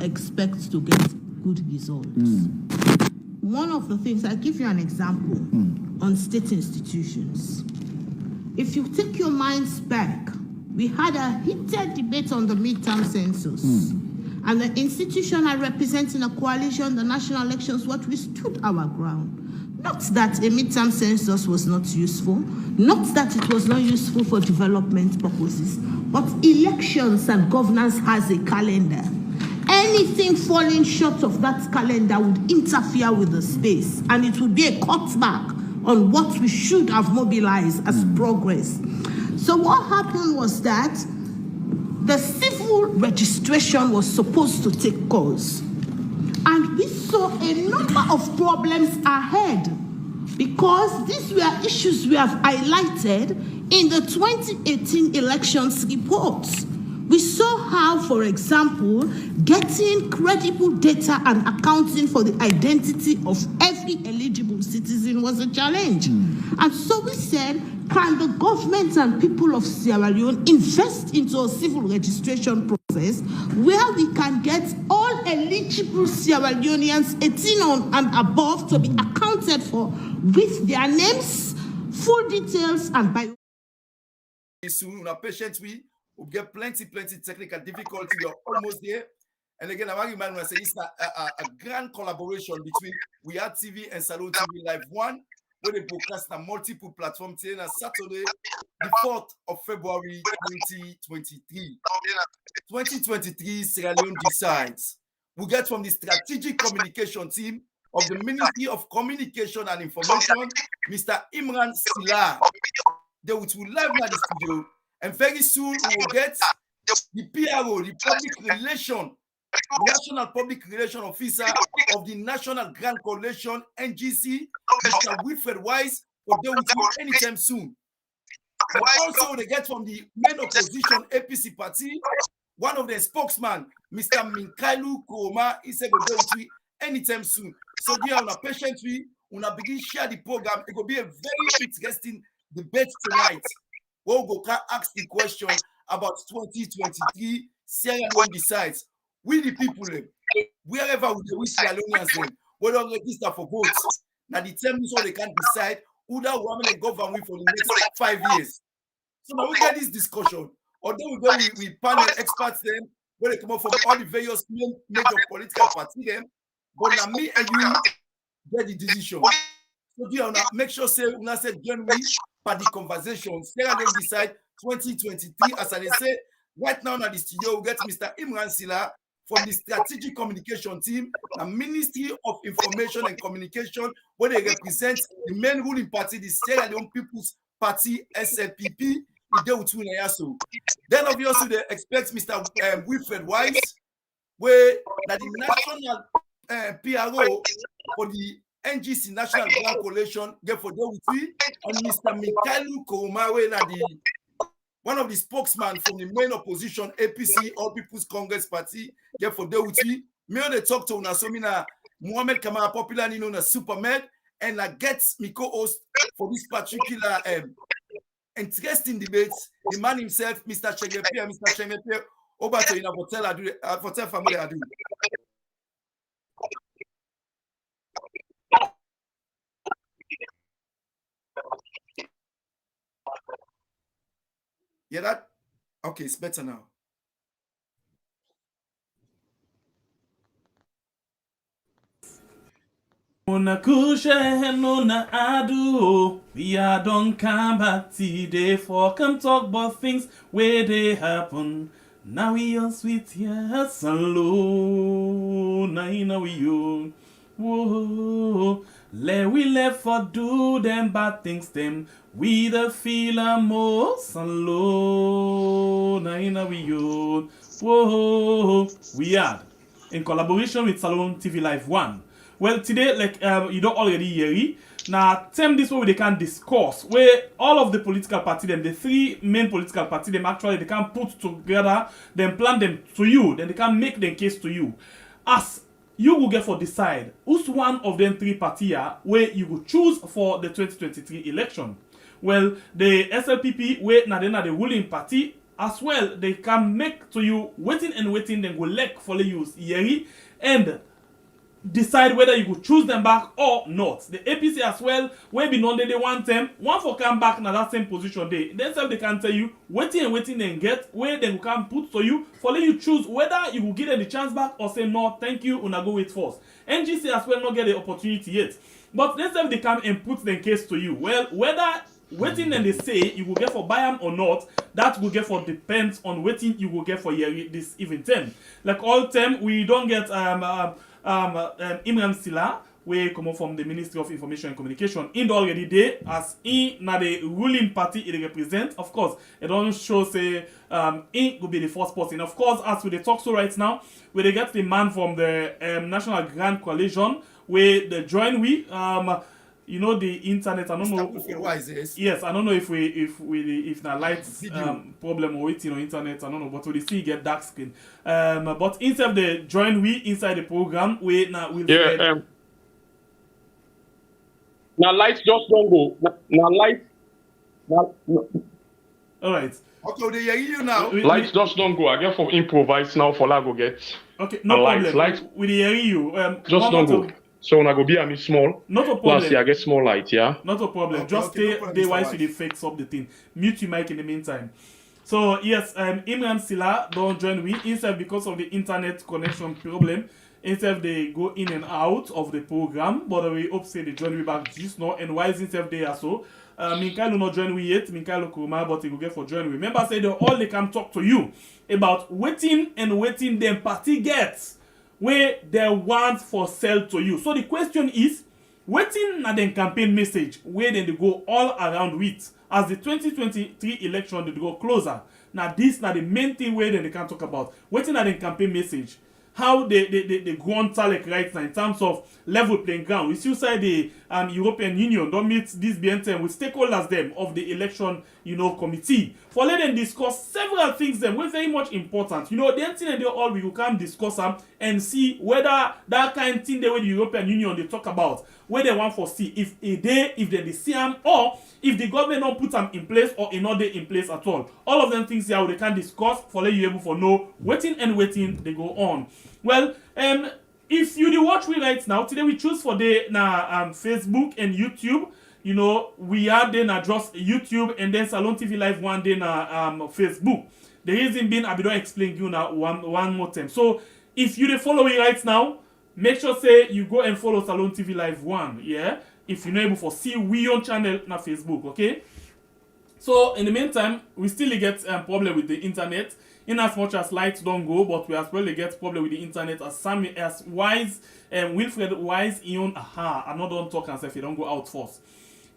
expect to get good results. One of the things, I'll give you an example on state institutions. If you take your minds back, we had a heated debate on the midterm census. And the institution I represent in a coalition, the national elections, what we stood our ground. Not that a midterm census was not useful, not that it was not useful for development purposes, but elections and governance has a calendar. Anything falling short of that calendar would interfere with the space, and it would be a cutback on what we should have mobilized as progress. So what happened was that the civil registration was supposed to take course. And we saw a number of problems ahead because these were issues we have highlighted in the 2018 elections reports. We saw how, for example, getting credible data and accounting for the identity of every eligible citizen was a challenge. And so we said, can the government and people of Sierra Leone invest into a civil registration process where we can get all eligible Sierra Leoneans 18 and above to be accounted for with their names, full details, and bio. Soon, patient we get plenty technical difficulty. You're almost there. And again, I want to say it's a grand collaboration between We Are TV and Salone TV Live 1, where they broadcast on multiple platforms today on Saturday, the 4th of February 2023. 2023, Sierra Leone decides. We get from the strategic communication team of the Ministry of Communication and Information, Mr. Imran Sillah. They will live in the studio. And very soon we will get the PRO, the National Public Relation Officer of the National Grand Coalition, NGC, Mr. Wilfred for they will do anytime soon. But also they get from the main opposition APC party, one of the spokesman, Mr. Minkailu Koroma, he said they will do anytime soon. So dear, on a patient we will begin share the program. It will be a very interesting debate tonight. We'll go ask the question about 2023. Sierra Leone decides. We the people, wherever we Sierra Leoneans, we don't register for votes. Now the term so they can decide who that woman they govern for the next 5 years. So now we get this discussion. Although we go with panel experts them, where they come up from all the various major political parties them, but now me and you get the decision. So do you make sure say una say join me for the conversation. Sierra Leone decide 2023, as I say, right now at the studio, we get Mr. Imran Sillah from the Strategic Communication Team, the Ministry of Information and Communication, where they represent the main ruling party, the Sierra Leone People's Party, SLPP. Then obviously they expect Mr. Wilfred where that the national PRO for the NGC National Grand Coalition get for them and Mr. Minkailu Koroma, one of the spokesmen from the main opposition APC All People's Congress Party get for them me on the talk to Unasomina Mohamed Kamara, popularly known as Supermed, and I get me co-host for this particular interesting debates. The man himself, Mr. Chengepe, over to you for tell family adu. Yeah, that okay, it's better now. Una kushe nona adu, we are don't come back today for come talk about things where they happen. Now we are sweet, yes, alone. Now we you. Whoa, we left for do them bad things them. We the feel most alone. Now we you. Whoa, we are in collaboration with Salone TV Live 1. Well, today, like you don't already hear it. Now, term this way they can discuss where all of the political party, them, the three main political party, them actually they can put together, then plan them to you, then they can make them case to you. As you will get for decide who's one of them three party where you will choose for the 2023 election. Well, the SLPP, where now they are the ruling party, as well, they can make to you waiting, then go lek follow you yeri and decide whether you could choose them back or not. The APC as well, when be non they want them, one for come back in that same position they themselves they can tell you waiting then get where they can put to you for let you choose whether you will give them the chance back or say no, thank you, una go wait first. NGC as well not get the opportunity yet. But themselves they come and put the case to you. Well, whether waiting and they say you will get for Bayam or not, that will get for depends on waiting you will get for year this even term. Like all term, we don't get Imran Sillah, we come from the Ministry of Information and Communication, in already there as in na the ruling party it represent. Of course, it don't show say in will be the first person. Of course, as we talk so right now, where they get the man from the National Grand Coalition, where they join we you know the internet. I don't know. Yes, I don't know if na lights problem or waiting on internet. I don't know, but we see get dark screen. But instead of the join we inside the program, we now will. Now lights just don't go. Now lights. All right. Okay, they hear you now. Lights just don't go. I get for improvise now for Lago get. Okay, no problem. Lights. We hear you. Just don't go. So when I go be a me small. Not a problem. Plus, I get small light, yeah. Not a problem. Okay, just okay, stay no there while you fix up the thing. Mute your mic in the meantime. So yes, Imran Sillah don't join we instead because of the internet connection problem. Instead they go in and out of the program, but we hope say they join we back just now. And why is instead they are so? Minkailu not join we yet. Minkailu Koroma, but he will get for join we. Remember say they can talk to you about waiting them party gets where they want for sell to you. So the question is, waiting na them campaign message where then they go all around with as the 2023 election they go closer. Now this na the main thing where then they can talk about. Waiting na them campaign message. How they go on Talek right now in terms of level playing ground. We still say the European Union don't meet this BNTM with stakeholders them of the election, committee. For let them discuss several things them were very much important. The thing that they all we will come discuss them and see whether that kind of thing the way the European Union they talk about, where they want for see if they see them or if the government don't put them in place or not they in place at all. All of them things here they can discuss for let you able for know waiting they go on. Well, if you watch we right now, today we choose for the Facebook and YouTube. We are then just YouTube and then Salon TV Live one day na Facebook. The reason being I be don't explain you now one more time. So if you follow me right now, make sure say you go and follow Salon TV Live 1, yeah? If you're not able to see we on channel na Facebook, okay? So in the meantime, we still get problem with the internet. In as much as lights don't go, but we as well get problem with the internet as Wise Wilfred Wise I not don't talk and say if you don't go out first.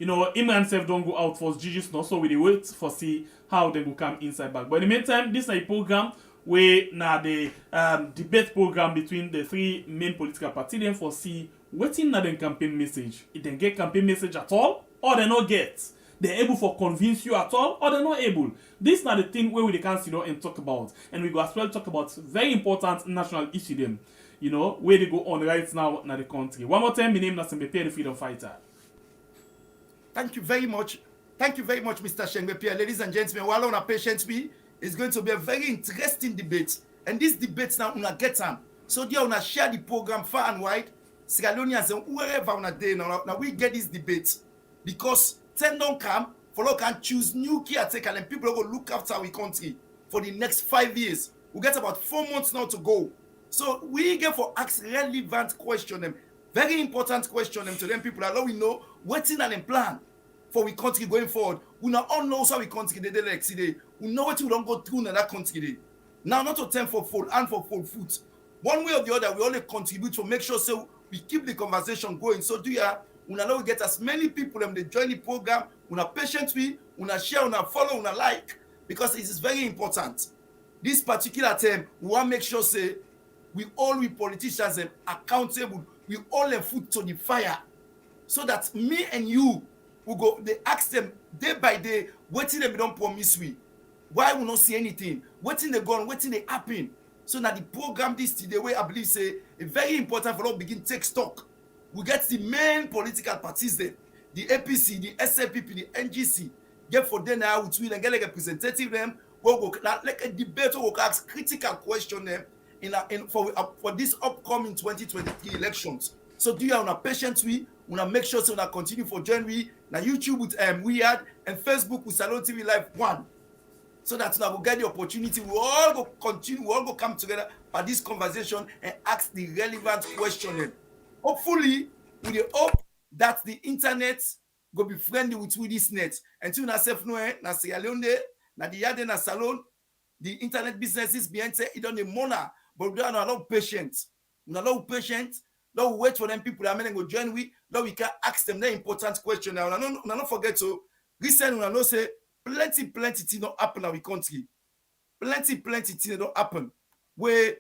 Imran self don't go out first, GG's not, so we wait for see how they will come inside back. But in the meantime, this is a program where now the debate program between the three main political parties then for see waiting na the campaign message. If they get campaign message at all, or they not get. They're able for convince you at all, or they're not able. This is not the thing where we can sit down and talk about. And we go as well talk about very important national issue them, where they go on right now in the country. One more time, my name is SLPP, the freedom fighter. Thank you very much. Thank you very much, Mr. Shengbepe. Ladies and gentlemen, while on our patience it's going to be a very interesting debate. And this debate now, una get them. So they una share the program far and wide. Sierra Loeneans and wherever una day now we get this debate. Because 10 don't come, follow can choose new caretaker and people will look after our country for the next 5 years. We get about 4 months now to go. So we get for ask relevant question them, very important question them to them people that we know what's in and plan for we country going forward. We now all know how we country they like today. We know what we don't go through in that country today. Now not to time for full and for full foot. One way or the other, we only contribute to make sure so we keep the conversation going. So do you una know we get as many people them they join the program, una patient una share, una follow, una like, because it is very important. This particular term, we want to make sure say we politicians them accountable, we all them foot to the fire, so that me and you will go. They ask them day by day, waiting them don't promise we. Why we not see anything? Waiting they gone, waiting they happen. So now the program this today, way I believe say it's very important for us to begin take stock. We get the main political parties there, the APC, the SLPP, the NGC, get for them now with we and get like a representative them. go like a debate or go ask critical question them for this upcoming 2023 elections. So do you have a patience we make sure so that continue for join we now YouTube with Weird and Facebook with Salon TV Live 1. So that now we get the opportunity, we all go continue, we all go come together for this conversation and ask the relevant question. Hopefully, we hope that the internet go be friendly with this net. Until na self know na Sierra Leone, na the yard na salon, the internet businesses behind say it on the mona, but we don't allow patience. We don't allow patience. Now we wait for them people that go join we. Now we can ask them the important question. Now, don't forget to listen. We know say plenty things don't happen in our country. Plenty things don't happen. Where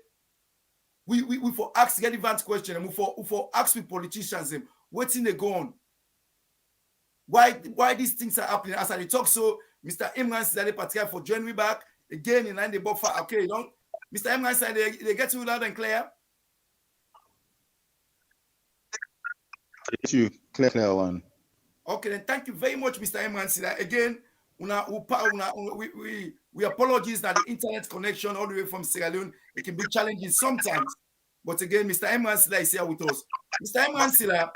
we for ask relevant question and we for ask with politicians them waiting they go on. Why these things are happening? As I talk, so Mr. Imran Sillah particular for join me back again in line the buffer. Okay, don't Mr. Imran said they get you loud and clear. Thank you, clear one. Okay, then thank you very much, Mr. Imran Sillah. Again, we apologize that the internet connection all the way from Sierra Leone it can be challenging sometimes. But again, Mr. Imran Sillah is here with us. Mr. Imran Sillah,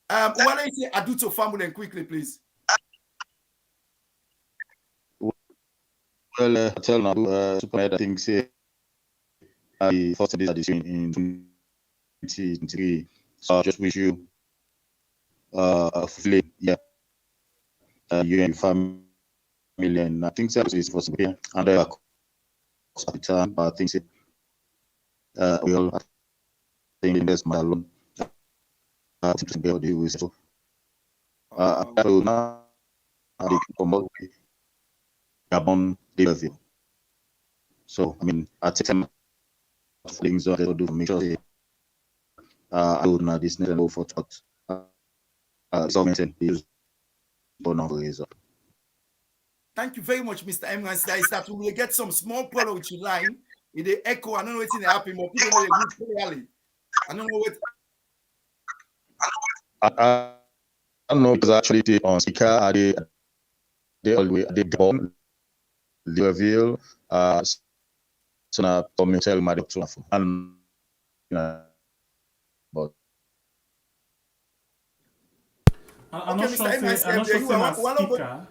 why don't you say I do to family quickly, please? Well, tell now, I think say I first this edition in 2023. So I just wish you fully, you and your family, and I think services for some here and at the time, but I think we all think investment alone. To be able to do with so. I will now promote Gabon leadership. So I mean, I take some things that I do to make sure I would not this never go for thought. So thank you very much, Mr. Imran Sillah. That we will get some small problem with your line. In the echo, I don't know what's happening, but people know it clearly. I don't know what. I don't know because actually on speaker are they always they Gabon, Libreville, so now come tell my doctor and but I'm not sure speaker.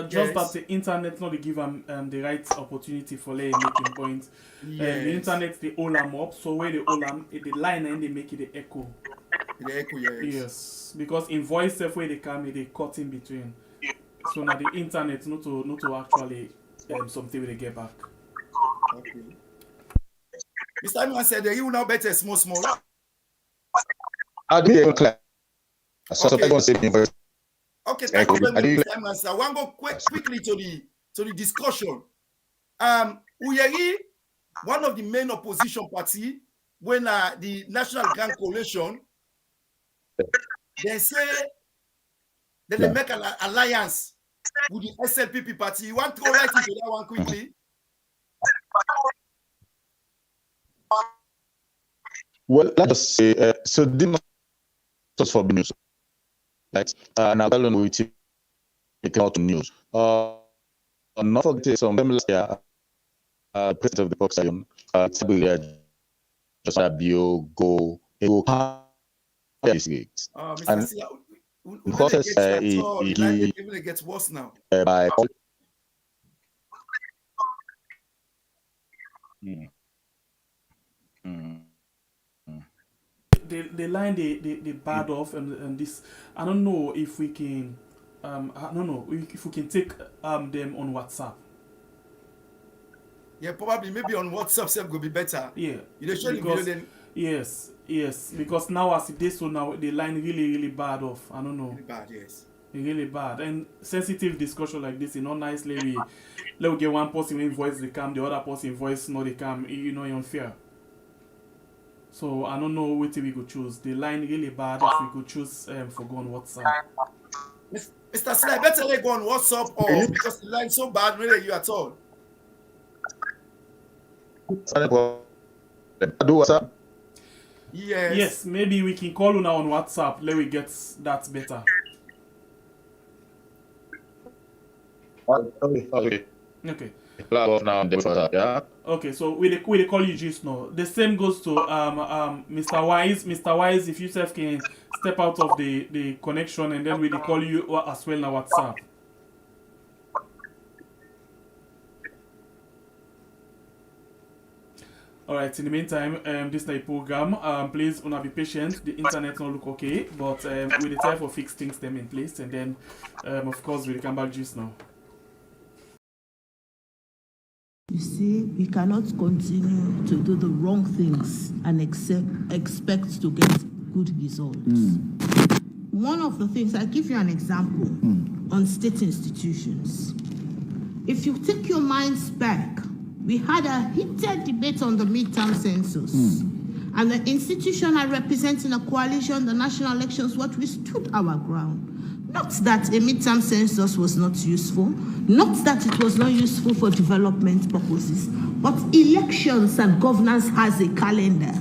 Just that the internet not give them the right opportunity for making points. The internet they all them up, so where they all them the line and they make it the echo. The echo, yes. Yes, because in voice where they come, they cut in between. So now the internet not to actually something they get back. Okay. Mr. Imran said you now better small. I do even clear. So Okay. I say voice. Okay, thank you very much, Mr. Imran Sillah. I want to go quickly to the discussion. Uyeri, one of the main opposition party, when the National Grand Coalition, they say that they make an alliance with the SLPP party. You want to go right into that one quickly? Well, let's just say so. This not for news, right? Now LEONE will take out news. Not forget some them last year. President of the Boxing, just a bio go this week. Mr. Sillah, the process it gets worse now. By The line they bad off and this I don't know if we can I don't know if we can take them on WhatsApp. Yeah, probably maybe on WhatsApp self will be better. Yeah. You know, show the video then. Yes, because now as it is so now the line really bad off. I don't know. Really bad, yes. Really bad. And sensitive discussion like this, you know, nicely we get one person in voice the cam, the other person voice not the cam, you know, you're unfair. So I don't know which we could choose. The line really bad if we could choose for go on WhatsApp. Mr. Sillah, better they go on WhatsApp or because the line so bad really you at all. do WhatsApp. Yes, maybe we can call you now on WhatsApp. Let we get that better. Okay. Okay. Now, yeah. Okay, so we call you just now. The same goes to Mr. Wise. Mr. Wise, if you self can step out of the connection, and then we call you as well now WhatsApp. Alright, in the meantime, this is a program. Please una be patient. The internet not look okay, but with the time for fix things them in place, and then of course we'll come back just now. You see, we cannot continue to do the wrong things and expect to get good results. One of the things, I'll give you an example on state institutions. If you take your minds back, we had a heated debate on the midterm census. And the institution I represent in a coalition, the National Elections, what we stood our ground. Not that a midterm census was not useful, not that it was not useful for development purposes, but elections and governance has a calendar.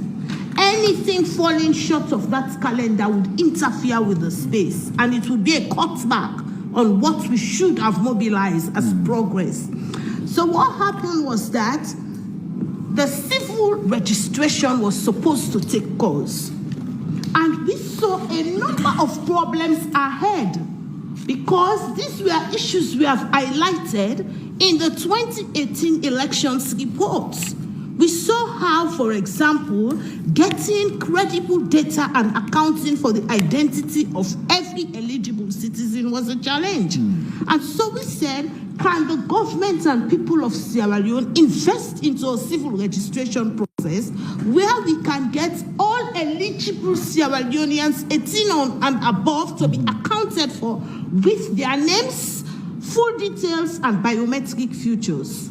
Anything falling short of that calendar would interfere with the space, and it would be a cutback on what we should have mobilized as progress. So what happened was that the civil registration was supposed to take course. And we saw a number of problems ahead because these were issues we have highlighted in the 2018 elections reports. We saw how, for example, getting credible data and accounting for the identity of every eligible citizen was a challenge. And so we said, can the government and people of Sierra Leone invest into a civil registration process where we can get all eligible Sierra Leoneans 18 and above to be accounted for with their names, full details, and biometric features?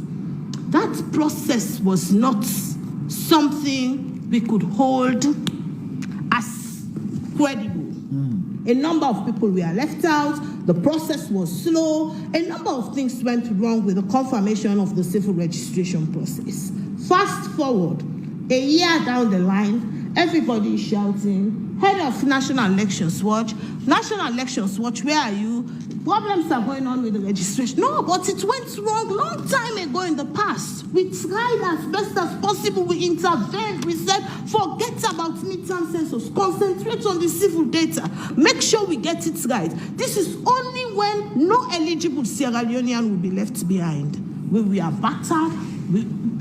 That process was not something we could hold as credible. A number of people were left out, the process was slow, a number of things went wrong with the confirmation of the civil registration process. Fast forward, a year down the line, everybody is shouting, head of National Elections Watch, where are you? Problems are going on with the registration. No, but it went wrong long time ago in the past. We tried as best as possible. We intervened. We said, forget about midterm census. Concentrate on the civil data. Make sure we get it right. This is only when no eligible Sierra Leonean will be left behind. We are battered.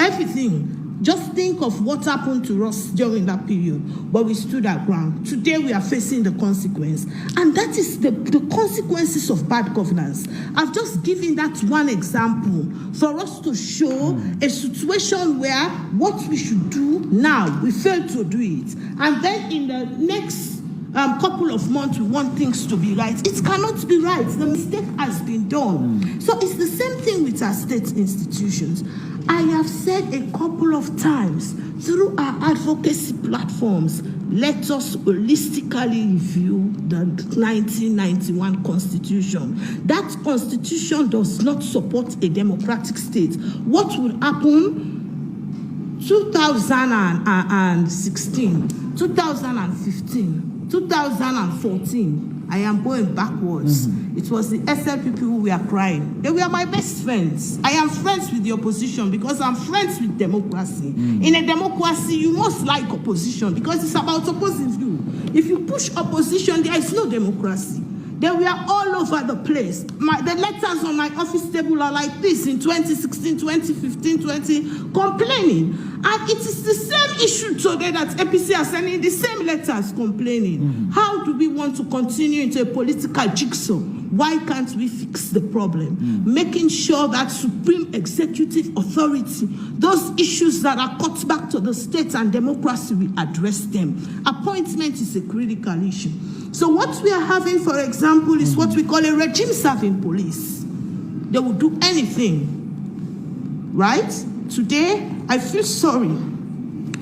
Everything. Just think of what happened to us during that period, but we stood our ground. Today we are facing the consequence, and that is the consequences of bad governance. I've just given that one example for us to show a situation where what we should do now, we fail to do it, and then in the next couple of months we want things to be right. It cannot be right. The mistake has been done. So it's the same thing with our state institutions. I have said a couple of times through our advocacy platforms, let us holistically review the 1991 Constitution. That Constitution does not support a democratic state. What would happen 2016, 2015, 2014, I am going backwards. It was the SLPP who were crying. They were my best friends. I am friends with the opposition because I'm friends with democracy. In a democracy, you must like opposition because it's about opposing you. If you push opposition, there is no democracy. They were all over the place. The letters on my office table are like this in 2016, 2015, complaining. And it is the same issue today that APC are sending the same letters complaining. How do we want to continue into a political jigsaw? Why can't we fix the problem? Making sure that supreme executive authority, those issues that are cut back to the state and democracy, we address them. Appointment is a critical issue. So what we are having, for example, is what we call a regime-serving police. They will do anything, right? Today, I feel sorry.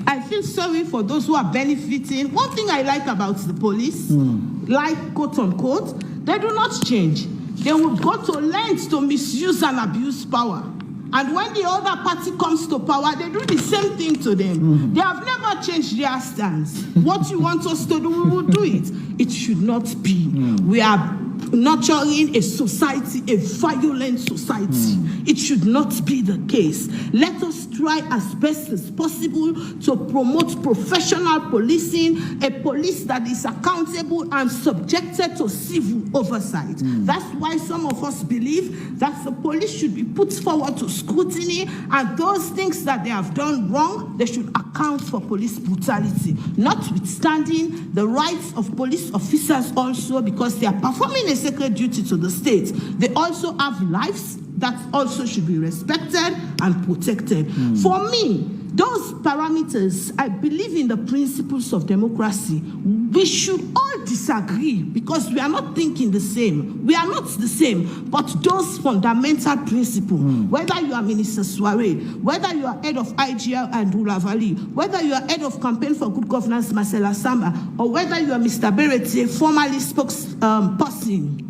I feel sorry for those who are benefiting. One thing I like about the police, like quote unquote, they do not change. They will go to lengths to misuse and abuse power. And when the other party comes to power, they do the same thing to them. They have never changed their stance. What you want us to do, we will do it. It should not be. We are nurturing a society, a violent society. It should not be the case. Let us try as best as possible to promote professional policing, a police that is accountable and subjected to civil oversight. That's why some of us believe that the police should be put forward to scrutiny, and those things that they have done wrong, they should account for police brutality, notwithstanding the rights of police officers also, because they are performing a sacred duty to the state. They also have lives that also should be respected and protected. For me, those parameters, I believe in the principles of democracy. We should all disagree because we are not thinking the same. We are not the same, but those fundamental principles, whether you are Minister Soare, whether you are head of IGL and Rula Valley, whether you are head of campaign for good governance, Marcela Samba, or whether you are Mr. Berete, formerly spokesperson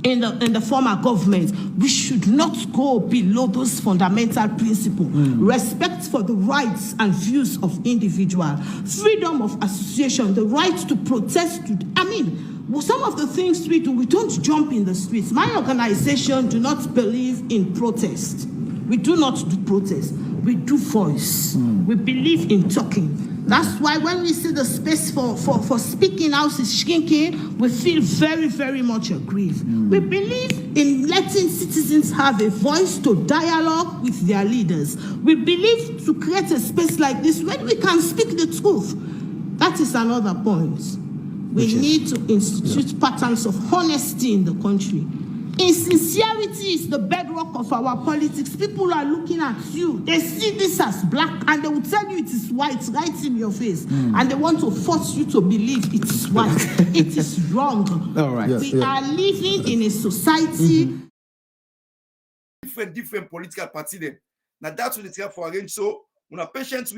in the former government, we should not go below those fundamental principles. Respect for the rights and views of individuals, freedom of association, the right to protest. Some of the things we do, we don't jump in the streets. My organization do not believe in protest. We do not do protest. We do voice. We believe in talking. That's why when we see the space for speaking out is shrinking, we feel very, very much aggrieved. We believe in letting citizens have a voice to dialogue with their leaders. We believe to create a space like this when we can speak the truth. That is another point. We need to institute patterns of honesty in the country. Insincerity is the bedrock of our politics. People are looking at you. They see this as black and they will tell you it is white right in your face. And they want to force you to believe it is white. It is wrong. All right. We are living in a society. Different political party them. Now that's what they for arrange. So when a patient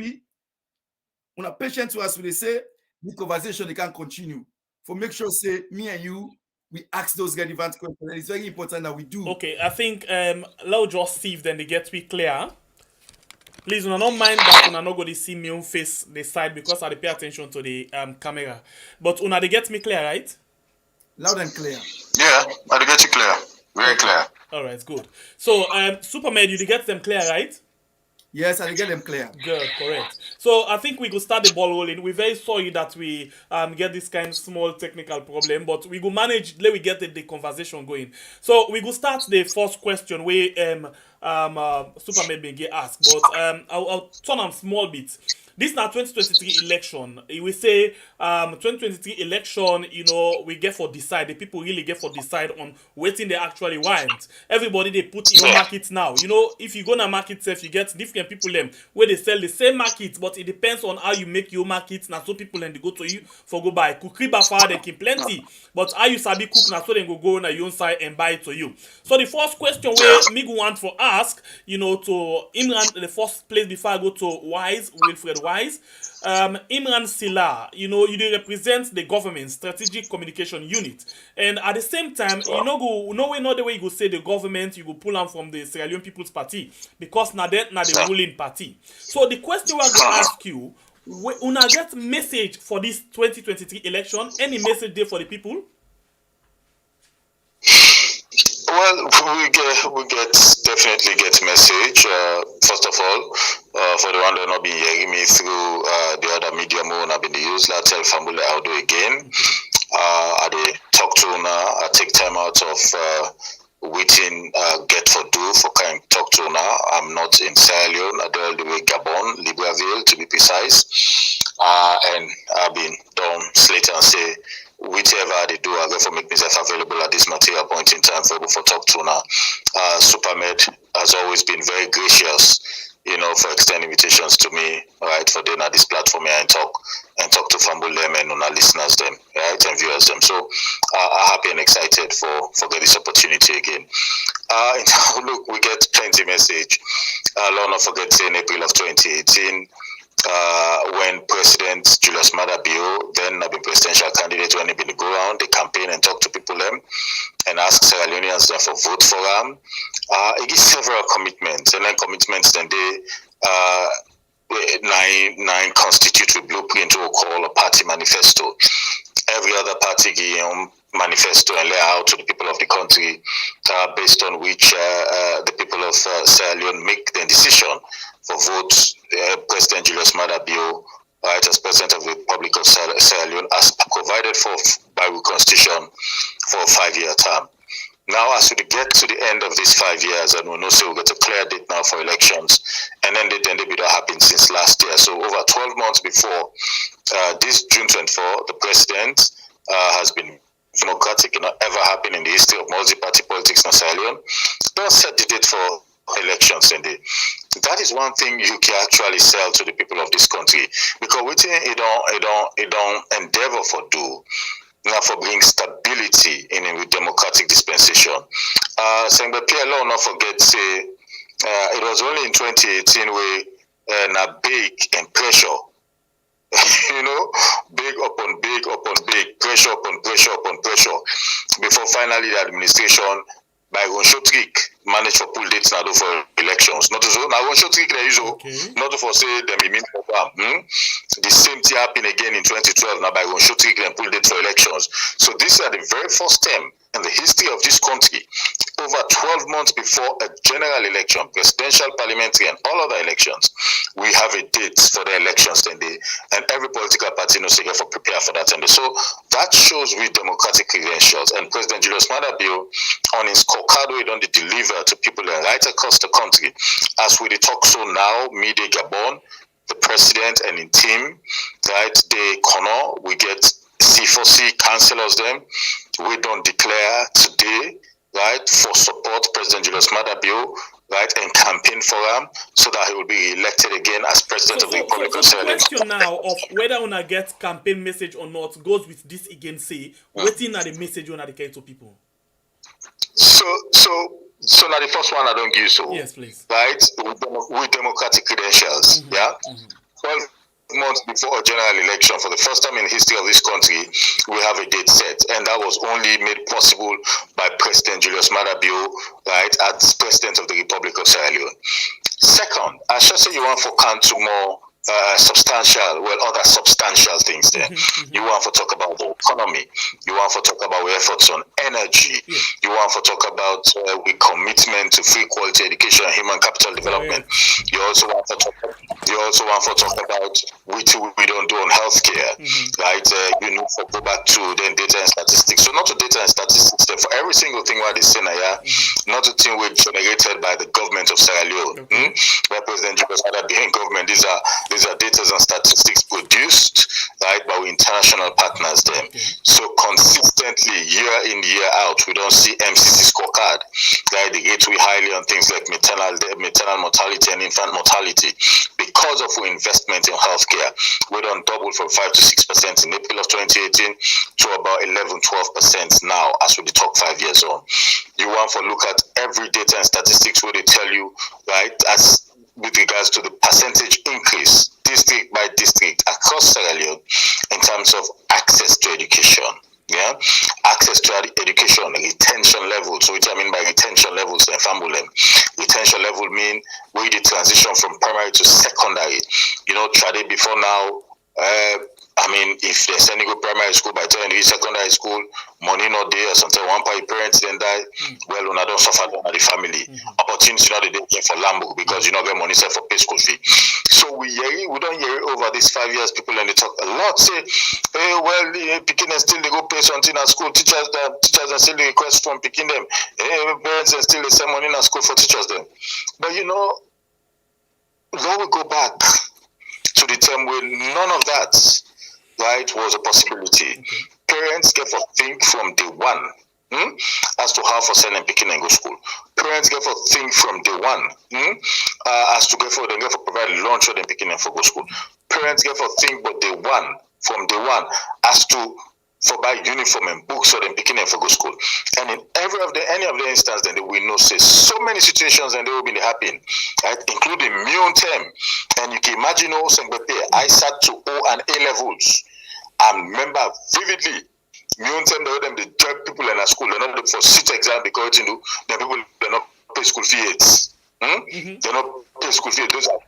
as we say, the conversation they can continue. For make sure say me and you we ask those relevant questions. And it's very important that we do. Okay, I think let's just see if then they get we clear. Please, do not mind that una not go to see me on face the side because I pay attention to the camera. But una they get me clear, right? Loud and clear. Yeah, I get you clear. Very clear. All right, good. So, Superman, you get them clear, right? Yes, I get them clear. Good, correct. So I think we could start the ball rolling. We're very sorry that we get this kind of small technical problem, but we could manage. Let we get the conversation going. So we could start the first question where Superman may get asked, but I'll turn on small bit. This is now 2023 election. We say 2023 election, you know, we get for decide. The people really get for decide on what they actually want. Everybody they put in your market now. You know, if you go to market self, you get different people them where they sell the same market, but it depends on how you make your market. Now so people then they go to you for go buy. Cookery bafar they keep plenty, but how you sabi cook now so then go on your own side and buy it to you. So the first question where me go want for ask, you know, to Imran the first place before I go to Wilfred Wise. Imran Sillah, you know, you represent the government strategic communication unit, and at the same time, you know, not the way you go say the government, you go pull them from the Sierra Leone People's Party because now that now the ruling party. So the question we're going to ask you, una get message for this 2023 election? Any message there for the people? Well, we definitely get message. First of all, for the one that not been hearing me through the other media more, I've been used. I tell family I'll do again. I talk to una. I take time out of waiting. Get for do for kind talk to una. I'm not in Sierra Leone. I do all the way Gabon, Libreville to be precise. And I've been done slate and say. Whichever they do, I go for make myself available at this material point in time for talk to now. Supermed has always been very gracious, you know, for extending invitations to me, right, for dinner this platform here and talk to family them and our listeners them, right, and viewers them. So I'm happy and excited for get this opportunity again. Look, we get plenty message. I'll not forget in April of 2018. When President Julius Maada Bio, then I've been presidential candidate, when he been go around the campaign and talk to people them and ask Sierra Leoneans them for vote for him. He gives several commitments, and then commitments then they nine constitute a blueprint to call a party manifesto. Every other party give manifesto and lay out to the people of the country, based on which the people of Sierra Leone make the decision for vote President Julius Maada Bio, right, as President of the Republic of Sierra Leone, as provided for by the Constitution for a 5-year term. Now, as we get to the end of these 5 years, and we know we'll get a clear date now for elections, and then the debate that happened since last year. So over 12 months before this June 24, the president has been democratic, not ever happened in the history of multi-party politics in Sierra Leone. Don't set the date for elections, indeed. That is one thing you can actually sell to the people of this country, because we think it don't endeavor for do. Now for bring stability in a democratic dispensation. Saying but PLO not forget say it was only in 2018 where na big and pressure, you know, big upon big, pressure upon pressure, before finally the administration by one short trick managed to pull dates now for elections. Not so now one short trick they use, not for say them mean program. The same thing happened again in 2012 now by one short trick and pull dates for elections. So these are the very first time in the history of this country, over 12 months before a general election, presidential, parliamentary, and all other elections, we have a date for the elections and every political party knows they have to prepare for that. And so that shows with democratic credentials. And President Julius Maada Bio on his scorecard, we don't deliver to people right across the country. As we talk so now, Media Gabon, the president and in team, right, they corner, we get C4C councillors them. We don't declare today, right, for support President Julius Maada Bio, right, and campaign for him so that he will be elected again as president of the Republic of Sierra Leone. The question now of whether una get campaign message or not goes with this again. Say, waiting at the message when they care to people. So now the first one I don't give so. Yes, please. Right, with democratic credentials, yeah. 12 months before a general election, for the first time in the history of this country, we have a date set, and that was only made possible by President Julius Maada Bio, right, as President of the Republic of Sierra Leone. Second, I should say you want for count more other substantial things there. You want to talk about the economy. You want to talk about efforts on energy. You want to talk about we commitment to free quality education and human capital development. You also want to talk about what we don't do on healthcare, right? You need to go back to then data and statistics. So not to data and statistics, for every single thing what they say now, not a thing which generated by the government of Sierra Leone. Represent Julius Maada Bio government. These are data and statistics produced, right, by international partners then. So consistently, year in, year out, we don't see MCC scorecard, right? They rate we highly on things like maternal mortality and infant mortality. Because of our investment in healthcare, we don't double from 5 to 6% in April of 2018 to about 11-12% now, as we talk 5 years on. You want to look at every data and statistics where they tell you, right, as with regards to the percentage increase district by district across Sierra Leone in terms of access to education. Yeah, access to education, retention levels. So what I mean by retention levels and family retention level mean we the transition from primary to secondary. You know, tried before now. I mean, if they're sending you primary school by telling you secondary school, money not there, or something, one part parents then die, well, you don't suffer the family. Opportunity not they get for Lambo because you not get money set for pay school fee. So we don't hear over these 5 years, people and they talk a lot, say, hey, well, picking and still they go pay something at school, teachers are still the request from picking them. Hey, parents are still they send money at school for teachers them. But you know, now we go back to the time when none of that, right, was a possibility. Parents get to think from day one as to how for sending picking and go school. Parents get to think from day one as to get for provide lunch for them picking and for go school. Parents get to think from day one as to for buy uniform and books for them picking them for go school. And in any of the instances, then we know say so many situations and they will be happening, right? Including me own term. And you can imagine also I sat to O and A levels and remember vividly me own term they drag people in a school, they're not for sit exam because you know the people they're not pay school fees. They're not pay school fees. Those are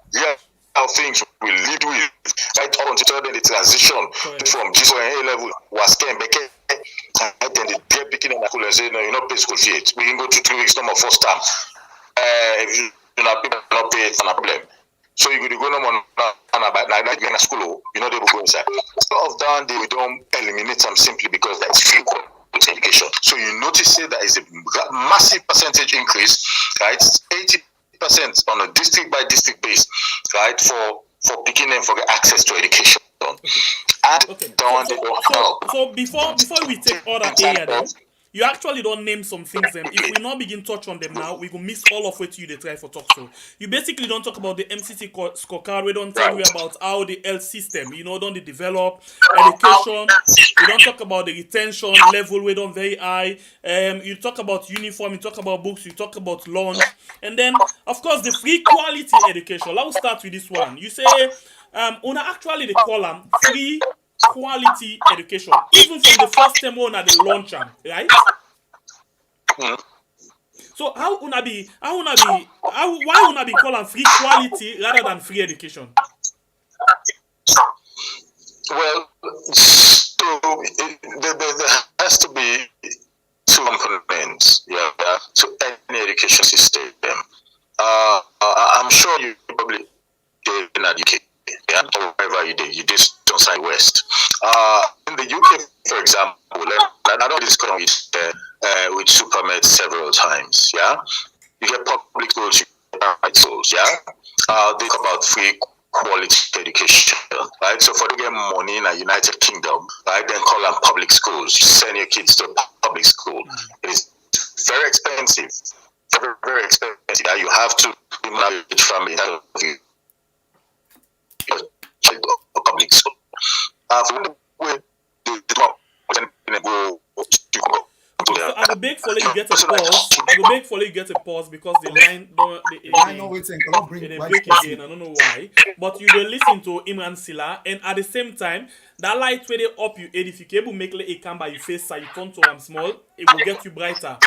how things will lead with right up until then the transition from G4 and A level was came back then the get picking in the school and say, no, you not pay school fee. We can go to 3 weeks, no more first time. If you not pay, it's not a problem. So you go no more like in a school, you know they will go inside. So of down there, we don't eliminate them simply because that's free quality education. So you notice that is a massive percentage increase, right? 80% on a district by district base, right? For picking them for access to education. And Okay. down they don't help. So before we take other area then, you actually don't name some things them. If we not begin touch on them now, we will miss all of what you they try for talk to. You basically don't talk about the MCC scorecard. We don't tell you about how the health system, you know, don't they develop education. We don't talk about the retention level. We don't very high. You talk about uniform. You talk about books. You talk about lunch, and then of course the free quality education. Let's start with this one. You say, una actually the column free quality education, even from the first time on at the launch, right? So why una be calling free quality rather than free education? Well, so there has to be two components, yeah, to any education system. I'm sure you probably did in the UK, yeah, or wherever you did outside West. In the UK, for example, I know this with Supermed several times, yeah. You get public schools, you get private schools, yeah. They talk about free quality education, right? So for to get money in the United Kingdom, right, then call them public schools. You send your kids to public school. It is very expensive, very, very expensive. Yeah? You have to manage family public school. I will beg for you get a pause. I will beg for you get a pause because the line don't they break again. I don't know why. But you will listen to Imran Sillah, and at the same time, that light where they up you if you able make a camera you face so you turn to them small, it will get you brighter.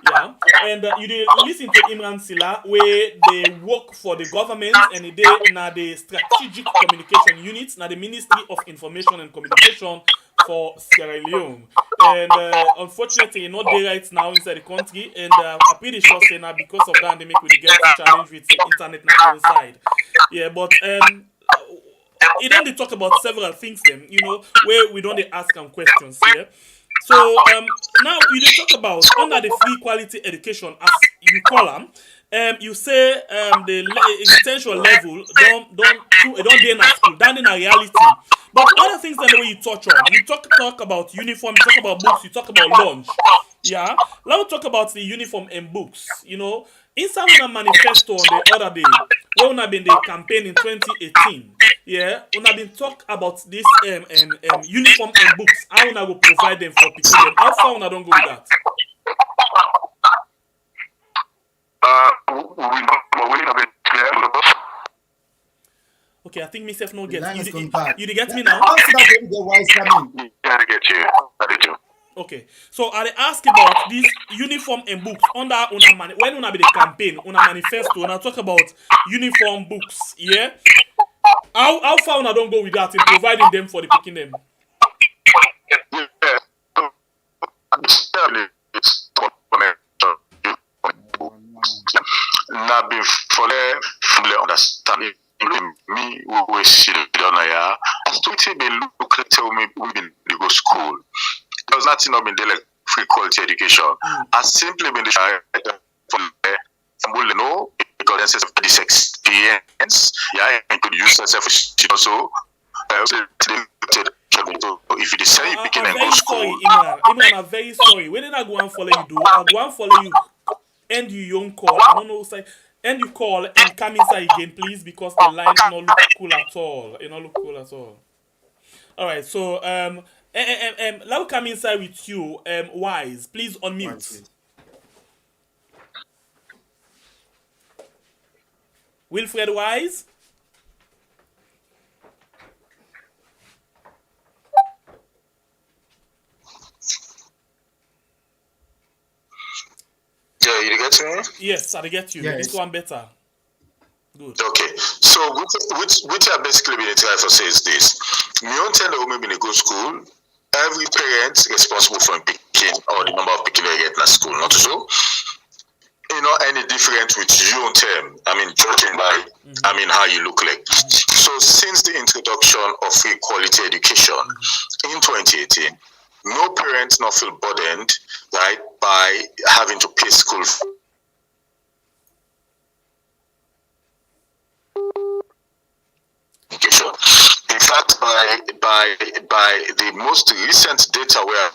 Yeah, and you listen to Imran Sillah where they work for the government and they now the strategic communication units, now the Ministry of Information and Communication for Sierra Leone. And unfortunately, not there right now inside the country, and I'm pretty sure say now because of that they make we get a challenge with the internet now inside. Yeah, but it then they talk about several things then, you know, where we don't ask them questions here. So now we dey talk about under the free quality education as you call them. You say the retention level don't be in a school, down in a reality. But other things that the way you touch on, you talk about uniform, you talk about books, you talk about lunch. Yeah, let's talk about the uniform and books. You know, inside the manifesto on the other day, where we have been the campaign in 2018. Yeah, we have been talk about this uniform and books. How we will provide them for people. How far we don't go with that? Okay, I think myself no get you get me now? Yeah, I get you. Okay, so I ask about this uniform and books under when una be the campaign, una manifesto, una talk about uniform books, yeah? How far una don't go with that in providing them for the picking them? Now be fully understanding me we see the ya. As to be look tell me we been go school. There's nothing not been there like free quality education. I simply been from you know because of this experience. Yeah, I could use that also. If you decide you picking and go school. Imran, I'm very sorry. When did I go and follow you do? I'll go and follow you. End your own call. I don't know say end you call and come inside again, please, because the line not look cool at all. It not look cool at all. Alright, so let me come inside with you, Wise. Please unmute. Wilfred Wise. Yeah, you get me? Yes, I get you. Yes. This one better. Good. Okay, so which I basically been trying to say is this. Me on tell the women in a good school, every parent responsible for picking or the number of picking they get in a school, not so. Any different with your own term. I mean, judging by, how you look like. So since the introduction of free quality education in 2018, no parents not feel burdened, right, by having to pay school education. In fact, by the most recent data where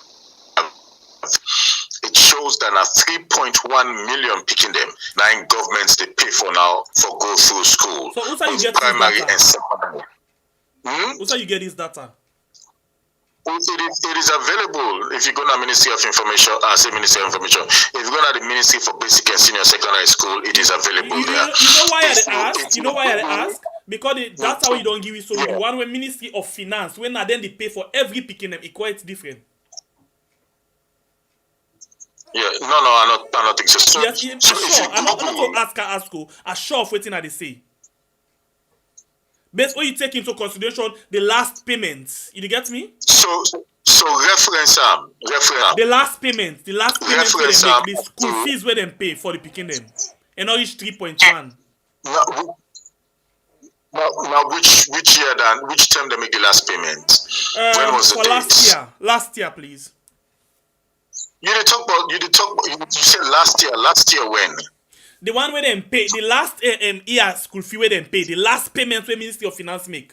it shows that now 3.1 million picking them. 9 governments they pay for now for go through school. So who's how you get primary this data? and secondary. Who's how you get this data? It is available if you go to Ministry of Information, Ministry of Information. If you go to the Ministry for Basic and Senior Secondary School, it is available there. You know why I ask? You know why I ask? Because that's how you don't give it. So the one with Ministry of Finance, when then they pay for every picking them, it's quite different. Yeah, no, I not think so. Yes, sure. I'm not to ask you. I'm sure of what they say. Based when you take into consideration the last payments, you get me? So reference the last payment where they make, the school fees where they pay for the picking them, and all each 3.1. Now, which year then? Which term they make the last payment? When was the date? Last year, please. You said last year. Last year when? The one where they pay, the last year school fee where they pay, the last payment where Ministry of Finance make.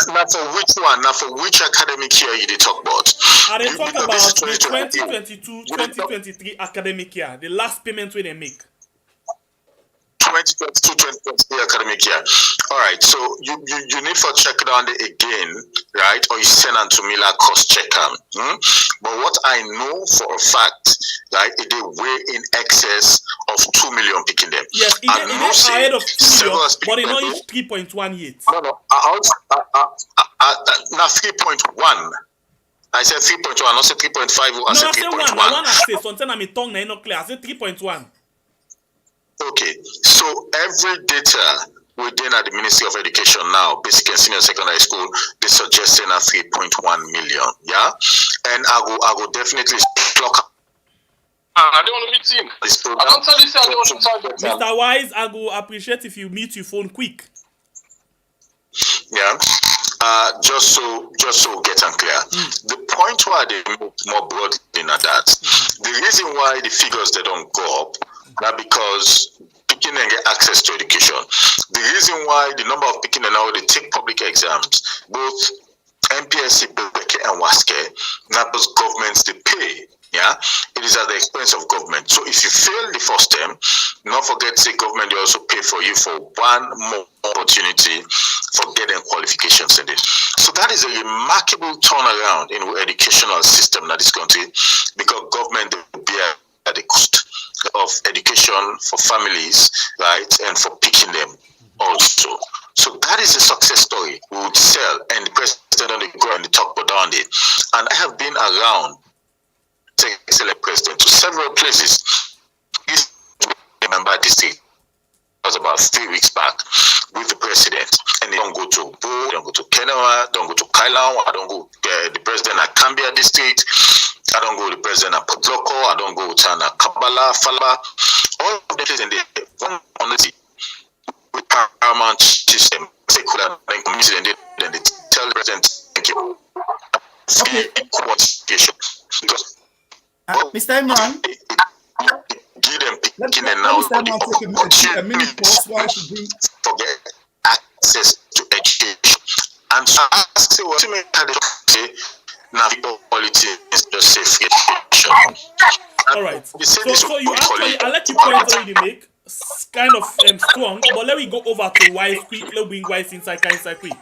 Not for which one? Not for which academic year you talk about? I they talk about the 2022-2023 academic year, the last payment where they make. 2022-2023 academic year. All right, so you need to check down it again, right? Or you send on to me like cost check But what I know for a fact, right, it is way in excess of 2 million picking them. Yes, it is ahead of 2 million, but it not is 3.1 yet. No, now 3.1. I said 3.1, I said 3.5. I said 3.1. No, I say sometimes I'm tongue not clear. I said 3.1. Okay, so every data within the Ministry of Education now, basic and senior secondary school, they're suggesting a 3.1 million, yeah? And I will definitely clock. I don't want to meet him. I don't tell this, I don't want to talk. Mr. Wise, I will appreciate if you mute your phone quick. Yeah. Just so get unclear. The point why they move more broadly than that, the reason why the figures they don't go up, not because picking and get access to education. The reason why the number of picking and now they take public exams, both MPSC, Beke and WASCE, not those governments they pay. Yeah, it is at the expense of government. So if you fail the first term, not forget say government they also pay for you for one more opportunity for getting qualifications in it. So that is a remarkable turnaround in the educational system in this country, because government will bear the cost of education for families, right, and for picking them also. So that is a success story we would sell, and the president on the go and the talk down it. And I have been around select president to several places. Remember district was about 3 weeks back with the president, and they don't go to Bo, don't go to Kenawa, don't go to Kailaw, I don't go the president at Cambia district, I don't go to the president at Potloko, I don't go to Kabbalah, Falaba, all of the places in the one community with paramount system. They could have been community, and then they tell the president thank you. Okay. Because Mr. Imran, give them picking and now now take a minute pause while she brings forget access to education. And so I ask you what you make say now quality is just say free education. All right. So you actually, I'll let you point what you make. Kind of strong, but let me go over to Wise quick. Let me bring Wise inside quick.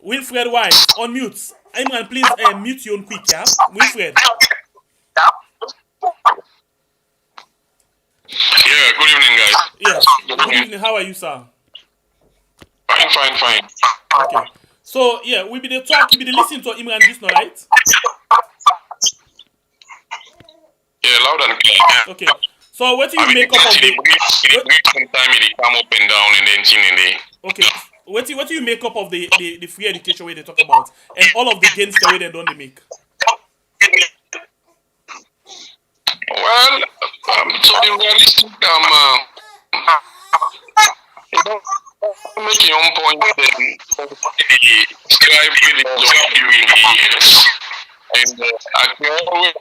Wilfred Wise, unmute. Imran, please mute your own quick, yeah? Wilfred. Yeah, good evening, guys. Yes, good evening. How are you, sir? Fine. Okay. So, yeah, we be the talk, we be the listen to Imran just now, right? Yeah, loud and clear. Okay. So, what do you make up of the... Sometime it come up and down and then chin and they... Okay. what do you make up of the free education way they talk about and all of the gains the way they don't make? Well, to be realistic, make your own point then describe with the job during the years. And I can always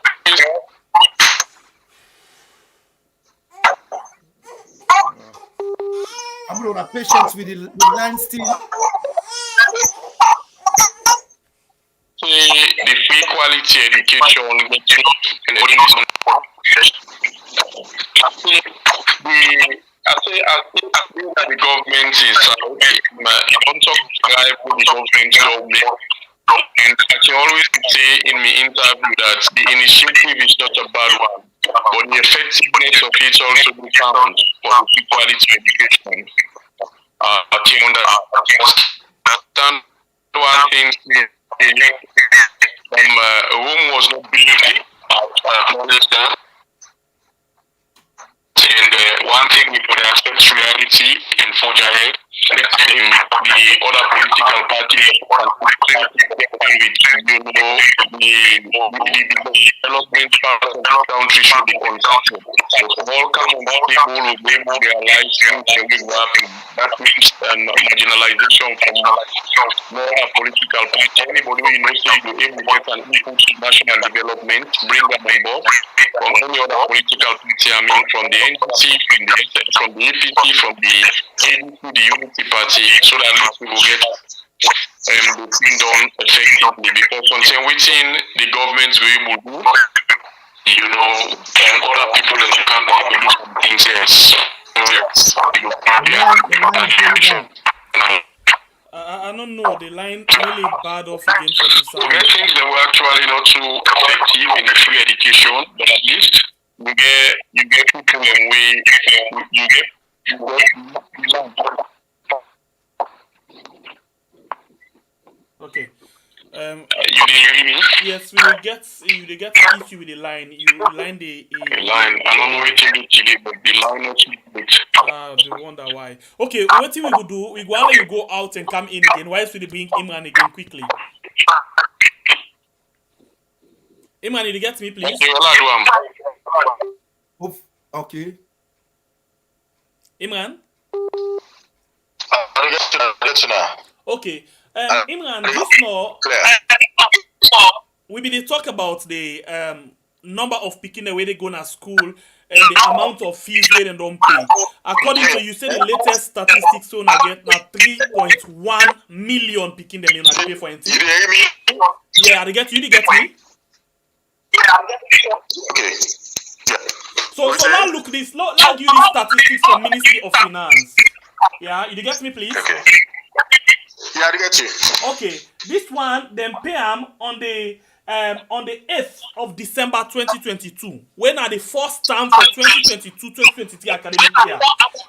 I'm going to have patience with the line still. say the free quality education I think that the government is you don't talk describe what the government job and I can always say in my interview that the initiative is not a bad one, but the effectiveness of it also be found for the free quality education. I think understand one thing Rome was not built. I understand. And one thing we could accept reality and forge ahead. The other political parties the development part of the country should be consulted. So all kind of people will be able to realize things that will happen. That means marginalization from more political party. Anybody who knows say you aim to get an input to national development, bring them on board. From any other political party, I mean from the NGC, from the APC, from the ADC, the Unity Party, so that at least we will get the thing done effectively. Because something within the government we will do, you know, and other people that you can't do some things, yes. I don't know, the line really bad off again from the sound. I think they were actually not too effective in the free education, but at least you get people in way you get okay. You didn't hear me? Yes, we will get issue with the line. You line the line. I don't know what it but the line is they wonder why. Okay, what thing we will do? We go let you go out and come in again. Why should we bring Imran again quickly? Imran, did you get me, please? Okay. Imran? Okay. Imran, this law, we be talk about the number of people the way they go to school and the amount of fees they don't pay. According to you, say the latest statistics so now get now 3.1 million people they not pay for anything. You didn't hear me? Yeah, you get me? Okay. Yeah. So now look this. Now give this statistics from Ministry of Finance. Yeah, you get me, please? Okay. Yeah, I get you. Okay, this one then pay them on the 8th of December 2022. When are the first term for 2022-2023 academic year?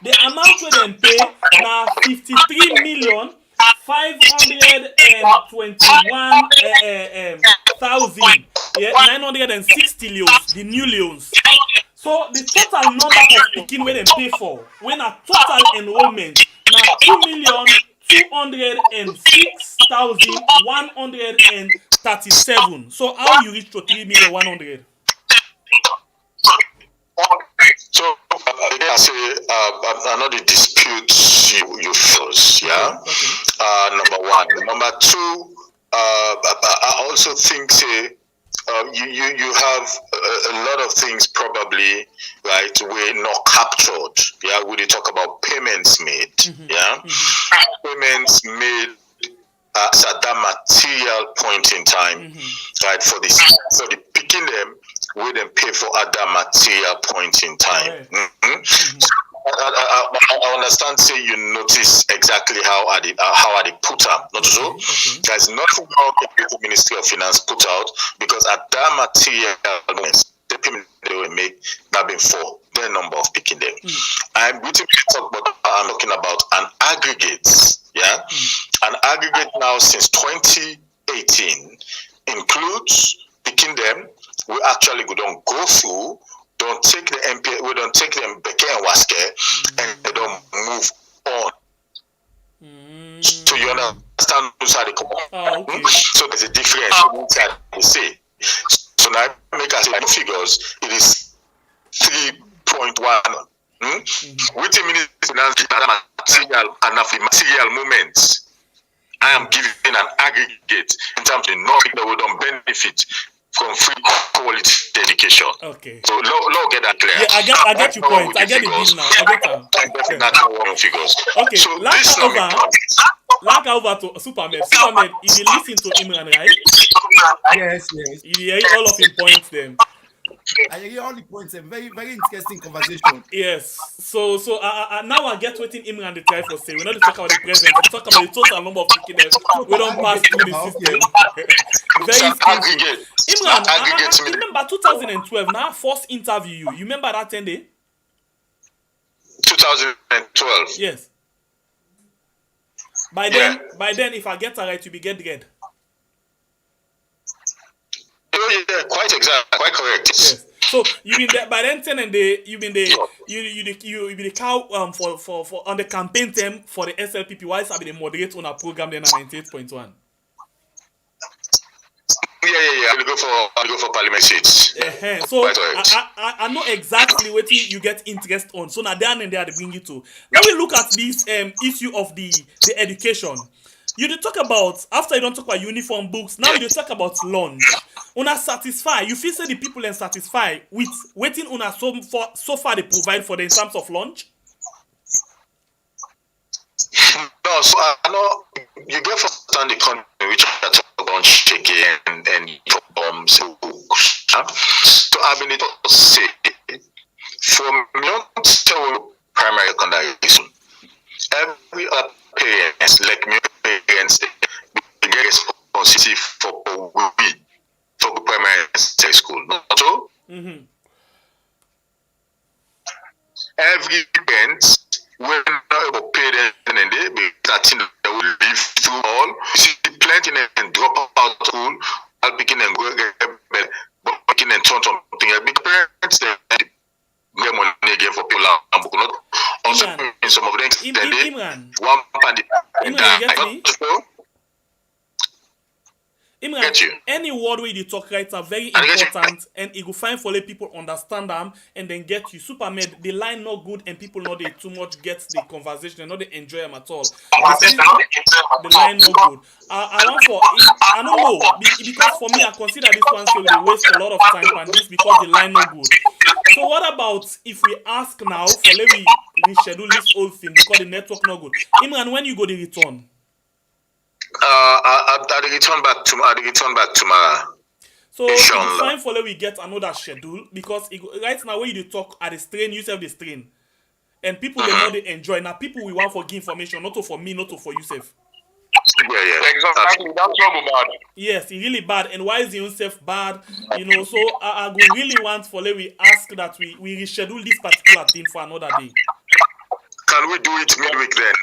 The amount we then pay now 53,521,960 leons, the new leons. So the total number of picking where they pay for when a total enrollment now 2,206,137. So how you reach to 3,100,000? So I say I know the disputes you first, yeah. Okay. Number one. Number two, I also think say you have a lot of things probably right were not captured. Yeah, when you talk about payments made, payments made at that material point in time, right, for the picking them, we then pay for at that material point in time. I understand. Say you notice exactly how are they put out. Not so. There's nothing wrong with the Ministry of Finance put out because at that material the payment they will make that been for their number of picking them. I'm talking about an aggregate. Yeah, an aggregate now since 2018 includes picking them. We actually don't go through. Don't take the MP. We don't take them back and waske, and they don't move on. So you understand those are the Okay. So there's a difference inside the say. So now make us like figures, it is 3.1. Which means material and of the material movements. I am giving an aggregate in terms of not people who don't benefit from free quality education. Okay. So low get that clear. Yeah, I get your point. I get the deal now. I get that. That's one figures. Okay. So this like over to Superman. Superman, if you listen to Imran, right? Yes. You hear all of his points then. I hear all the points. A very, very interesting conversation. Yes. So now I get what Imran the try for say. We're not talking about the present. We talk about the total number of wickedness. We don't pass through the system. Very skillful. Imran, I remember 2012. Now first interview you. You remember that 10 day? 2012. Yes. By then, if I get it right, you be get dread. Oh yeah, quite exact, quite correct. Yes. So you been there by then 10 and day. You been the you be the cow for on the campaign term for the SLPP. Why is I be the moderate on a program then at 98.1? Yeah. I'll go for parliament seats. So I know exactly what you get interest on. So now down and there they bring you to. Let me look at this issue of the education. You did talk about after you don't talk about uniform books. Now you did talk about lunch. Una satisfy. You feel say the people and satisfy with waiting una so far they provide for them in terms of lunch. No, so I know you get for stand the country which I talk about shaking and so I've been able to say from young to primary secondary school, every other parents like me parents they get responsibility for the primary secondary school. Not so? Every parent when not able to pay them and they they will live through all. You see plenty and drop out of school, I'll begin and go but picking and turn something. Big parents they get money again for people not also in some of them Imran, one pound. Imran, you get me? Imran, any word where you talk right are very important and it will find for let people understand them and then get you. Superman, the line not good and people not they too much get the conversation and not they enjoy them at all. The line not good. I don't know because for me I consider this one so they waste a lot of time and this because the line not good. So what about if we ask now for let we reschedule this whole thing because the network not good? Imran, when you go the return? I'll return back tomorrow. So it's time for let we get another schedule because right now when you talk at the strain, you have the strain. And people they know they enjoy. Now people we want for give information, not for me, not for yourself. Yeah. Exactly. That's really bad. Yes, it's really bad. And why is the yourself bad? You know, so I go really want for let we ask that we reschedule this particular thing for another day. Can we do it midweek then?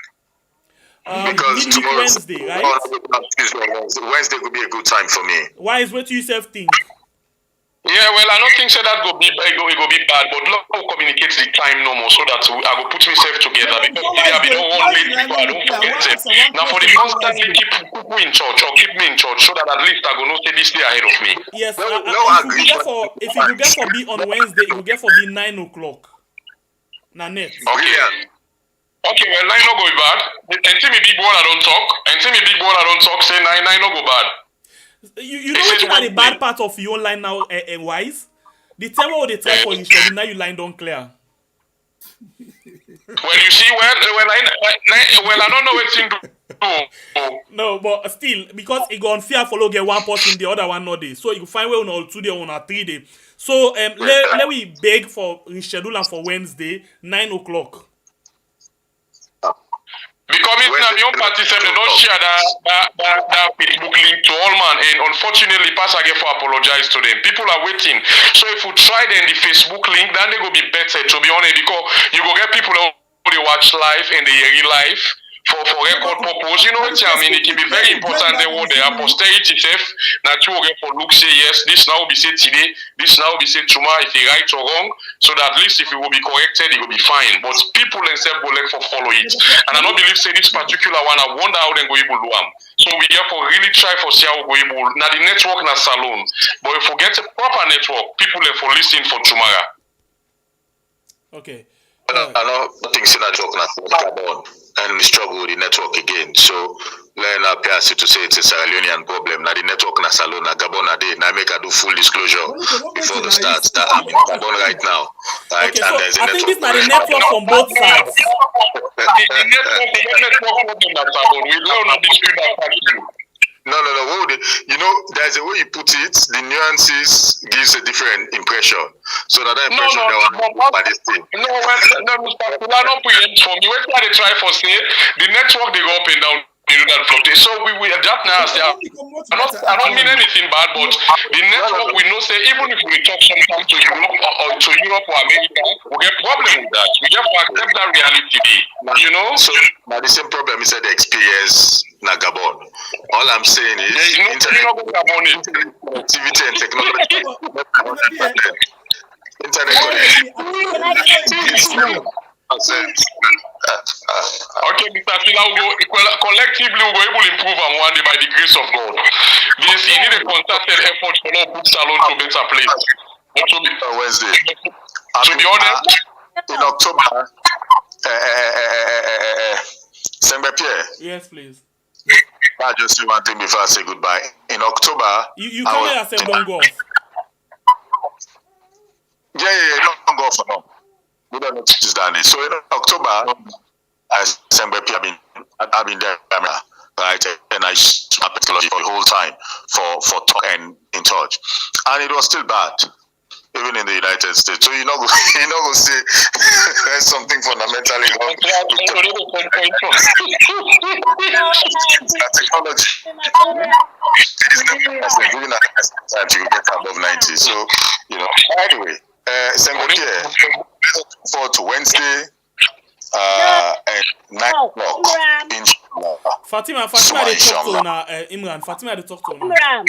Because tomorrow Wednesday, right? Wednesday will be a good time for me. Why is what you yourself think? Yeah, well, I don't think so that go be bad, but love communicate the time no more so that I will put myself together because I be don't want late people, I don't forget them. Now for the constantly keep people in church or keep me in church so that at least I go no stay this day ahead of me. Yes, if you get for be on Wednesday, you get for be 9 o'clock. Na net. Okay, well, 9 no go bad. Until me big boy I don't talk. Say 9 no go bad. You know what the bad part of your line now, wise? The time what they try for you, now you line don't clear. Well, you see, I don't know what to do. No, but still, because it go unfair follow get one person, the other one not day. So you find way on all 2 day on a 3 day. So let we beg for reschedule and for Wednesday 9 o'clock. Because it's not your party, they don't share that Facebook link to all man, and unfortunately, Pastor get for apologize to them. People are waiting. So if we try then the Facebook link, then they go be better. To be honest, because you go get people who they watch live and they hear live for record purpose, you know what I mean? It can be very important that what they are posterity safe. Now you will get for look say yes, this now will be said today, this now will be said tomorrow if they right or wrong, so that at least if it will be corrected, it will be fine. But people themselves will like for follow it. And I don't believe say this particular one, I wonder how they go able to do them. So we therefore really try for see how we go able. Now the network na salon, but if we get a proper network, people therefore listen for tomorrow. Okay. I don't think network na Gabon, and we struggle with the network again. So learn our peers to say it's a Sierra Leonean problem. Now the network na Salon na Gabon na day. Now make a do full disclosure before the start that I'm in Gabon right now. Right, Okay, and so there's a I think network. this is the network from both sides. The network problem na Salon. We don't know dispute that fact. No. You know, there's a way you put it. The nuances gives a different impression. So that impression by this thing. No, Mr. Sillah, not preempt for me. When they try for say the network they go up and down. That fluctuate. So we adapt now. I don't mean anything bad, but the network we know say even if we talk sometimes to Europe or America, we get problem with that. We just accept that reality. You know. So now the same problem is the experience na Gabon. All I'm saying is internet activity and technology. Internet Okay, Mr. Sillah, collectively we'll go able to improve on one day by the grace of God. This you need a concerted effort for not put Salon to better place. Wednesday. To be honest, in October, Pierre. Yes, please. I just say one thing before I say goodbye. In October, You come here and say bongo. Yeah, don't go for now. We don't know this done. So in October, I've been there, right? And I technology for the whole time for talk and in touch, and it was still bad, even in the United States. So you know, see there's something fundamentally wrong with technology. It's really not time to get above 90. So you know, anyway. Forward to Wednesday and 9 o'clock. Fatima, they talk to now. Imran, Fatima, they talk to now. Imran,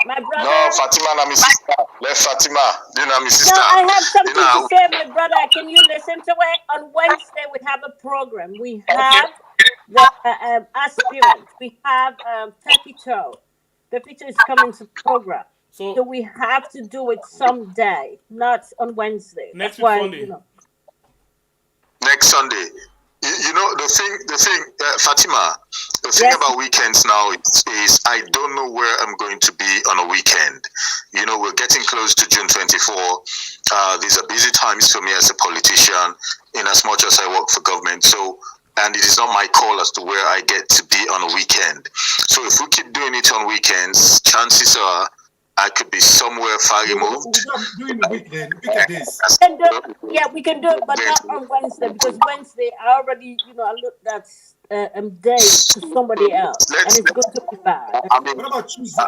my brother. No, Fatima, na my sister. Let Fatima, then my sister. No, I have something to say, my brother. Can you listen to it? On Wednesday, we have a program. We have the aspirants. We have Pepito. Pepito is coming to the program. So we have to do it someday, not on Wednesday. Next Sunday. You know. Next Sunday. You know the thing, Fatima. The thing about weekends now is I don't know where I'm going to be on a weekend. You know, we're getting close to June 24. These are busy times for me as a politician, in as much as I work for government. So, and it is not my call as to where I get to be on a weekend. So if we keep doing it on weekends, chances are I could be somewhere far removed. During the weekend, weekdays. We can do it, but not on Wednesday, because Wednesday I already, I looked at day to somebody else, and it's going to be bad. What about Tuesday?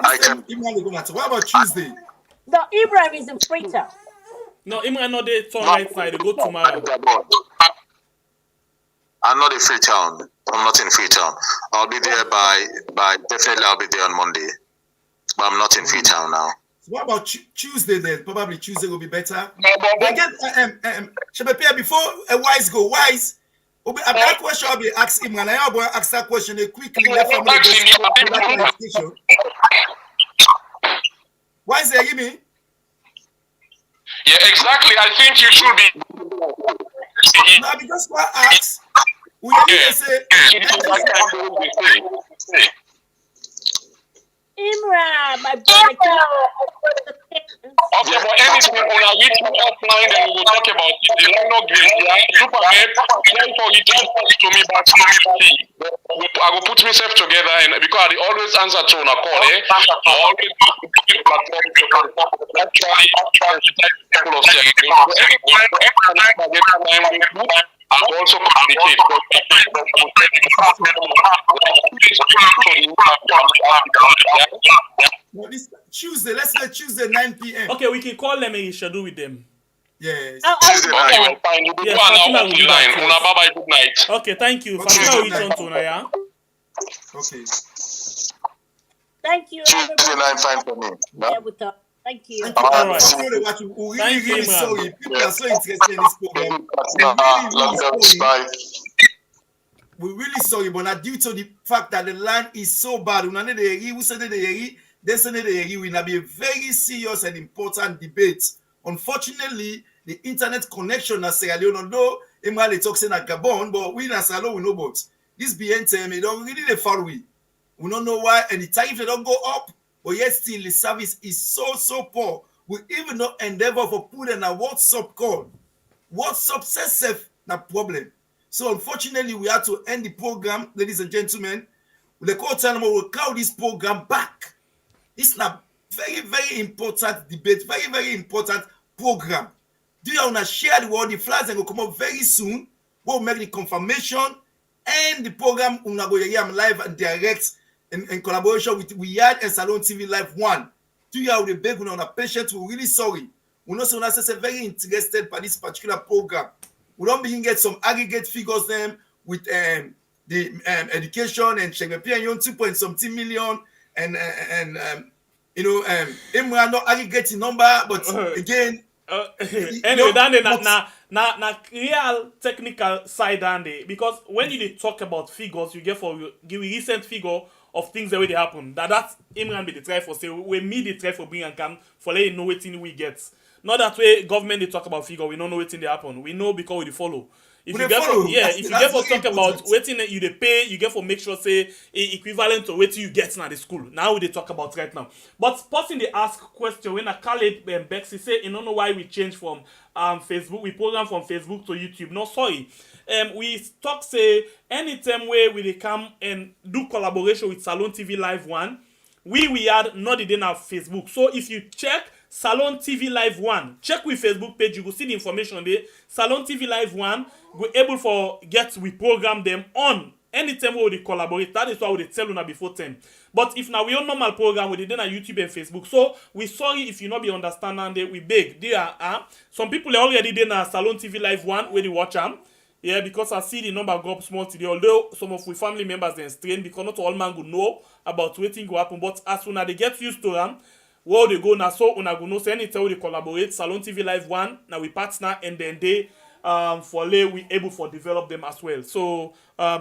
What about Tuesday? No, Ibrahim is in Freetown. No, Imran not there right side. They go tomorrow. I'm not in Freetown. I'm not in Freetown. I'll be there by definitely I'll be there on Monday. But I'm not in Freetown now. So what about Tuesday then? Probably Tuesday will be better. But again, before a Wise go, Wise, that question I'll be asking him, and I want to ask that question quickly. Wise, there, give me. Yeah, exactly. I think you should be. Now, because what I ask, we say. Imran, my brother. Okay, but anything on a weekly offline, then we will talk about it. The line of grace, Superman, try for it to me back to me. I will put myself together, and because I always answer to a call, I always I also communicate. This Tuesday, let's say Tuesday 9 p.m. Okay, we can call them and schedule with them. Yes. Okay, well, fine. You Yes, go and Fatima now will off do the that, line. yes. Una bye-bye, good night. Okay, thank you. Okay, Fatima will good night. return to Una, yeah? Okay. Thank you, Tuesday everybody. night, fine for me. Yeah, with us. Thank you. Thank you. All right. I'm sorry about you. We're Thank you, really Imran. sorry. People are so interested in this program. Bye. We're really sorry, but not due to the fact that the line is so bad. We will not be a very serious and important debate. Unfortunately, the internet connection in Sierra Leone, although Imran talks in Gabon, but we in Sierra Leone we know about this BNTM. It don't really far away. We don't know why, and the tariff they don't go up, but yet still the service is so poor. We even not endeavor for putting a WhatsApp call. WhatsApp says safe, no problem. So unfortunately, we had to end the program, ladies and gentlemen. The court will call this program back. It's a very important debate, very important program. Do you want to share the word? The flags will come up very soon. We'll make the confirmation and the program will go live and direct in collaboration with Weird and Salon TV Live 1. Do you have the beg on a patient? We're really sorry. We know someone says very interested by this particular program. We don't begin get some aggregate figures them with the education and Shakespeare 2 something million and Imran not aggregating number, but again. Anyway, na real technical side Andy, because when you talk about figures, you get for give a recent figure of things that already happen. That's Imran be the try for say we me the try for bring and come for let you know what we get. Not that way government they talk about figure, we don't know what they happen. We know because we follow. If you get for, if you get for talk about waiting you they pay, you get for make sure say equivalent to what you get now the school. Now we they talk about right now. But person they ask question when a Khaled Bexy say you don't know why we change from Facebook, we program from Facebook to YouTube. No, sorry. We talk say anytime where we they come and do collaboration with Salon TV Live 1, we had not the day now Facebook. So if you check Salon TV Live 1, check with Facebook page, you will see the information there. Salon TV Live 1, we're able for we program them on anytime we will collaborate. That is why we tell you before 10. But if now we on normal program, we did on YouTube and Facebook. So we sorry if you not be understanding, we beg. Some people are already there na Salon TV Live 1 where they watch them. Yeah, because I see the number go up small today. Although some of we family members then strain because not all man go know about waiting go happen. But as soon as they get used to them, where they go now, so una go know say anytime we collaborate, Salon TV Live 1, now we partner and then they for lay we able for develop them as well. So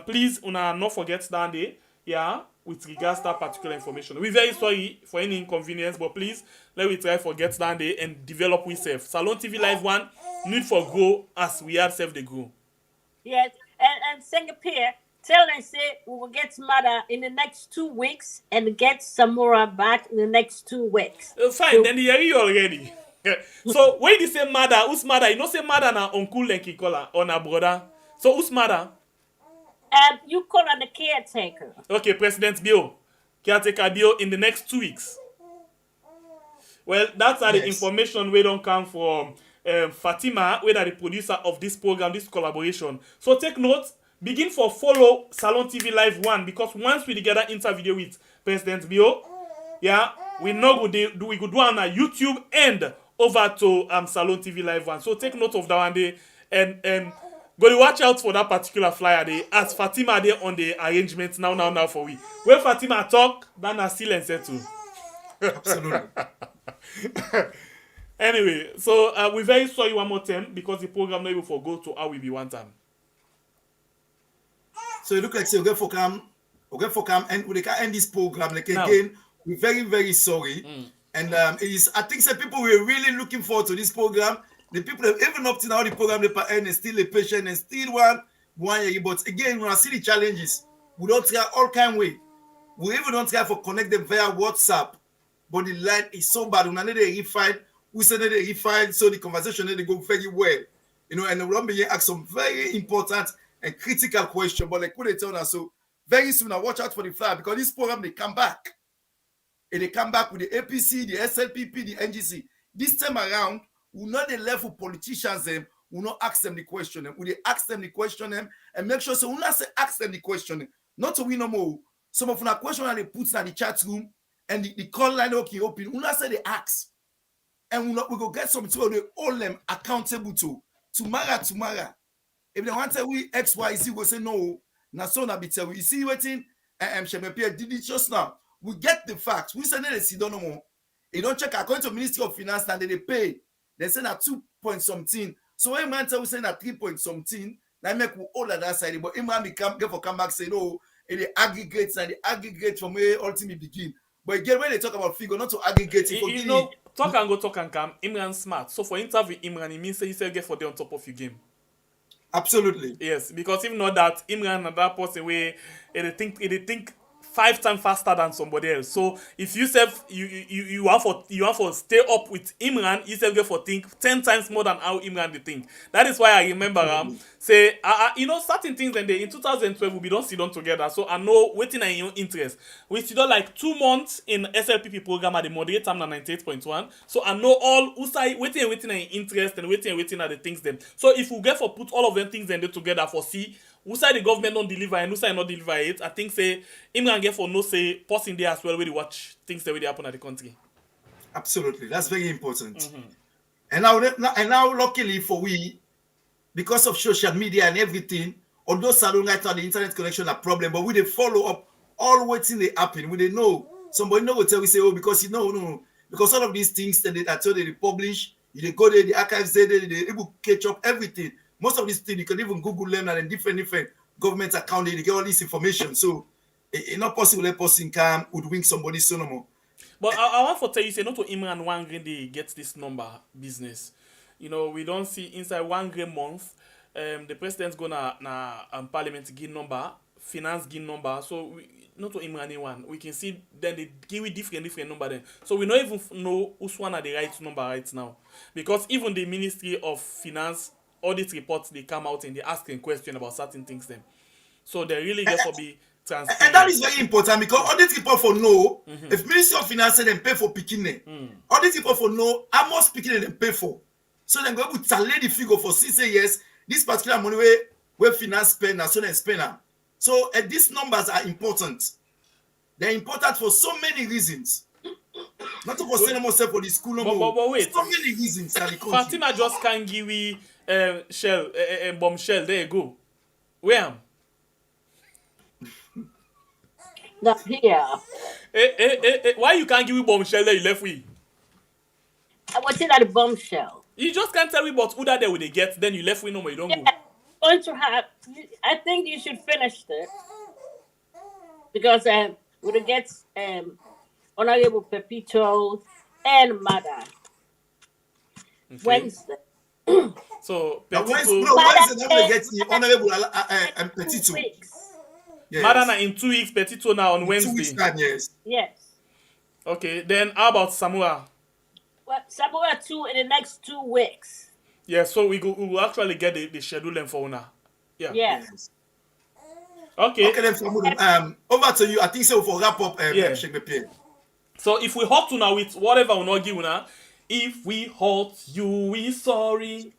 please una not forget that day, yeah, with regards to that particular information. We're very sorry for any inconvenience, but please let we try forget that day and develop we self. Salon TV Live 1 need for grow as we are self they grow. Yes, and Singapore, tell them say we will get Mada in the next 2 weeks and get Samora back in the next 2 weeks. Fine, So- then hear you already. So when you say mother, who's mother? You know say mother na uncle and kikola or na brother. So who's mother? You call her the caretaker. Okay, President Bio. Caretaker Bio in the next 2 weeks. Well, that's how the information we don't come from Fatima, where are the producer of this program, this collaboration. So take note, begin for follow Salon TV Live 1 because once we together interview with President Bio, yeah, we know we could do on YouTube and over to Salon TV Live 1. So take note of that one day and go to watch out for that particular flyer day as Fatima there on the arrangements now for we. When Fatima talk, then I still and settle. Absolutely. Anyway, so we're very sorry one more time because the program not able for go to how we be one time. So it look like say we get for come, and we can end this program. Like again, we're very sorry. And it is I think some people were really looking forward to this program. The people have even up to now the program they end and still a patient and still one year. But again, when I see the challenges, we don't try all kind way. We even don't try for connect them via WhatsApp. But the line is so bad. When I need a refine, we send it a refine, so the conversation they go very well. You know, and we don't be ask some very important and critical question. But like what they tell us, so very soon I watch out for the flyer because this program they come back. And they come back with the APC, the SLPP, the NGC. This time around, we not the level politicians them, we not ask them the question them. We ask them the question them and make sure so we not say ask them the question them. Not to win no more. Some of the question they put in the chat room and the call line okay open. We not say they ask. and we go get some people they hold them accountable to tomorrow. If they want to we XYZ, we say no. Now so na be tell you see waiting. Shemepia did it just now. We get the facts. We say they see don't know more. You don't check according to Ministry of Finance and they pay. They say that 2 point something. So when man tell we say that 3 point something, that make we all at that side. But Imran come back say no. It aggregates and the aggregate from where ultimately begin. But again, when they talk about figure, not to aggregate it. You know, talk and go, talk and come. Imran smart. So for interview Imran, it means say you say get for the on top of your game. Absolutely. Yes, because if not that, Imran and that person way, it think 5 times faster than somebody else. So if you say you want for stay up with Imran, you say get for think 10 times more than how Imran they think. That is why I remember say you know certain things and in 2012 we don't sit down together. So I know waiting in your interest. We sit down like 2 months in SLPP program at the moderate time na 98.1. So I know all who say waiting in your interest and waiting at the things them. So if we get for put all of them things then together for see who say the government don't deliver and who say not deliver it, I think say Imran get for no say person there as well where they watch things that really happen at the country. Absolutely, that's very important. And now luckily for we, because of social media and everything, although salon right now the internet connection a problem, but we they follow up all waiting they happen. We they know somebody know will tell we say because no because all of these things that they publish, they go there, the archives there, they able catch up everything. Most of these things you can even Google them and different government account they get all this information. So it's not possible a person can would somebody so no more. But I want to tell you, say not to Imran 1 grand they get this number business. You know, we don't see inside 1 grand month, the president's gonna parliament give number, finance give number. So not to Imran one, we can see then they give different number then. So we don't even know who's one at the right number right now, because even the Ministry of Finance audit reports they come out and they asking question about certain things then. So they really get to be transparent. And that is very important because audit report for no, if Ministry of Finance say them pay for picking audit report for no, how much picking them pay for. So then go able to tally the figure for say yes, this particular money where finance spend so then spend. So these numbers are important. They're important for so many reasons. Not to say myself for the school number. But wait, so many reasons. Fatima just can't give me shell, bombshell. There you go. Where am? Not here. Why you can't give me bombshell there you left with? I was in at the bombshell. You just can't tell me about who that there will they get, then you left with no more, you don't go. Going to have, I think you should finish it. Because we will get Honorable Pepito and Mother. Okay. Wednesday. So Wednesday get the Honorable Petito. Yes. Madana in 2 weeks, Petito now on Wednesday. 2 weeks time, yes. Yes. Okay, then how about Samoa? Well, Samoa 2 in the next 2 weeks. Yeah, so we will actually get the schedule for Una. Yeah. Yes. Okay. Okay, then over to you. I think so for wrap up. So if we hurt Una with whatever we not give Una, if we hurt you, we sorry.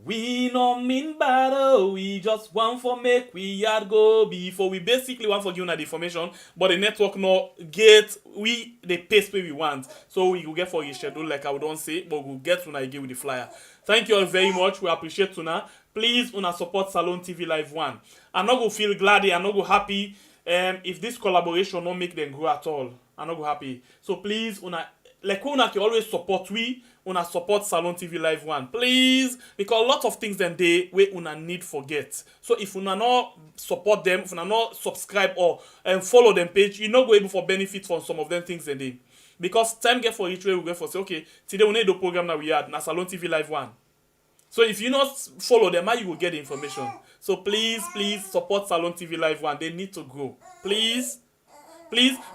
We no mean bad, we just want for make we yard go before we basically want for give the information, but the network no get we the pace where we want. So we will get for your schedule like I would don't say, but we'll get to give with the flyer. Thank you all very much. We appreciate Una. Please Una support Salone TV Live 1. I'm not gonna feel glad, I'm not gonna happy if this collaboration don't make them grow at all. I'm not gonna happy. So please Una like Una can always support we. Una support Salone TV Live 1, please, because a lot of things then they we Una need forget. So if Una not support them, if Una not subscribe or follow them page, you not go able for benefit from some of them things then they. Because time get for each way we get for say okay, today we need the program that we had na Salone TV Live 1. So if you not follow them, how you will get the information. So please support Salone TV Live 1. They need to grow. Please,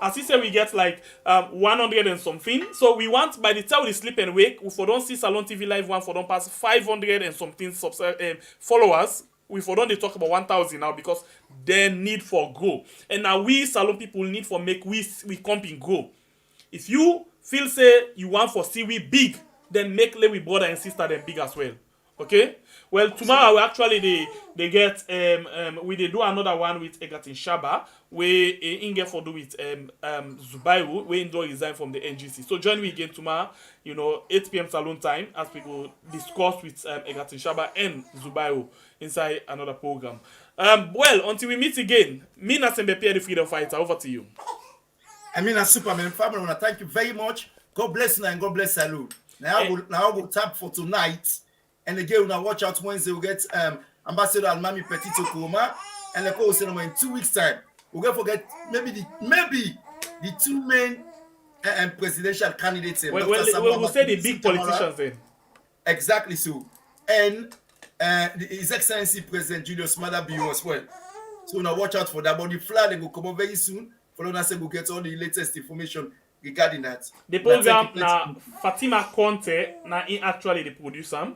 as he said, we get like 100 and something. So we want, by the time we sleep and wake, if we don't see Salone TV Live 1, for don't pass 500 and something followers, we for don't they talk about 1,000 now because they need for grow. And now we Salone people need for make we comping grow. If you feel say you want for see we big, then make let we brother and sister them big as well. Okay. Well, tomorrow actually they get we they do another one with Egatin Shaba where Inge for do with Zubairu where Indo resign from the NGC. So join me again tomorrow, 8 p.m. Salon time as we go discuss with Egatin Shaba and Zubairu inside another program. Well, until we meet again, me Nasembe Pierre the Freedom Fighter, over to you. I mean, as Superman family, I want to thank you very much. God bless you and God bless Salou. Now I will tap for tonight. And again, when I watch out Wednesday, we'll get Ambassador Almami Petito Koroma. And like I said, in 2 weeks' time, we're going to forget maybe the two main presidential candidates. We'll say the big politicians then. Exactly so. And His Excellency President Julius Maada Bio as well. So now watch out for that. But the flag will come up very soon. For us, we'll get all the latest information regarding that. The program now Fatima Conte now in actually the producer.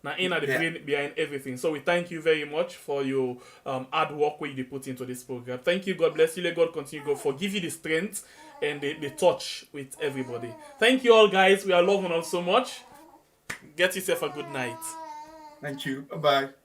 Now in the brain behind everything. So we thank you very much for your hard work where you put into this program. Thank you. God bless you. Let God continue to forgive you the strength and the touch with everybody. Thank you all, guys. We are loving all so much. Get yourself a good night. Thank you. Bye-bye.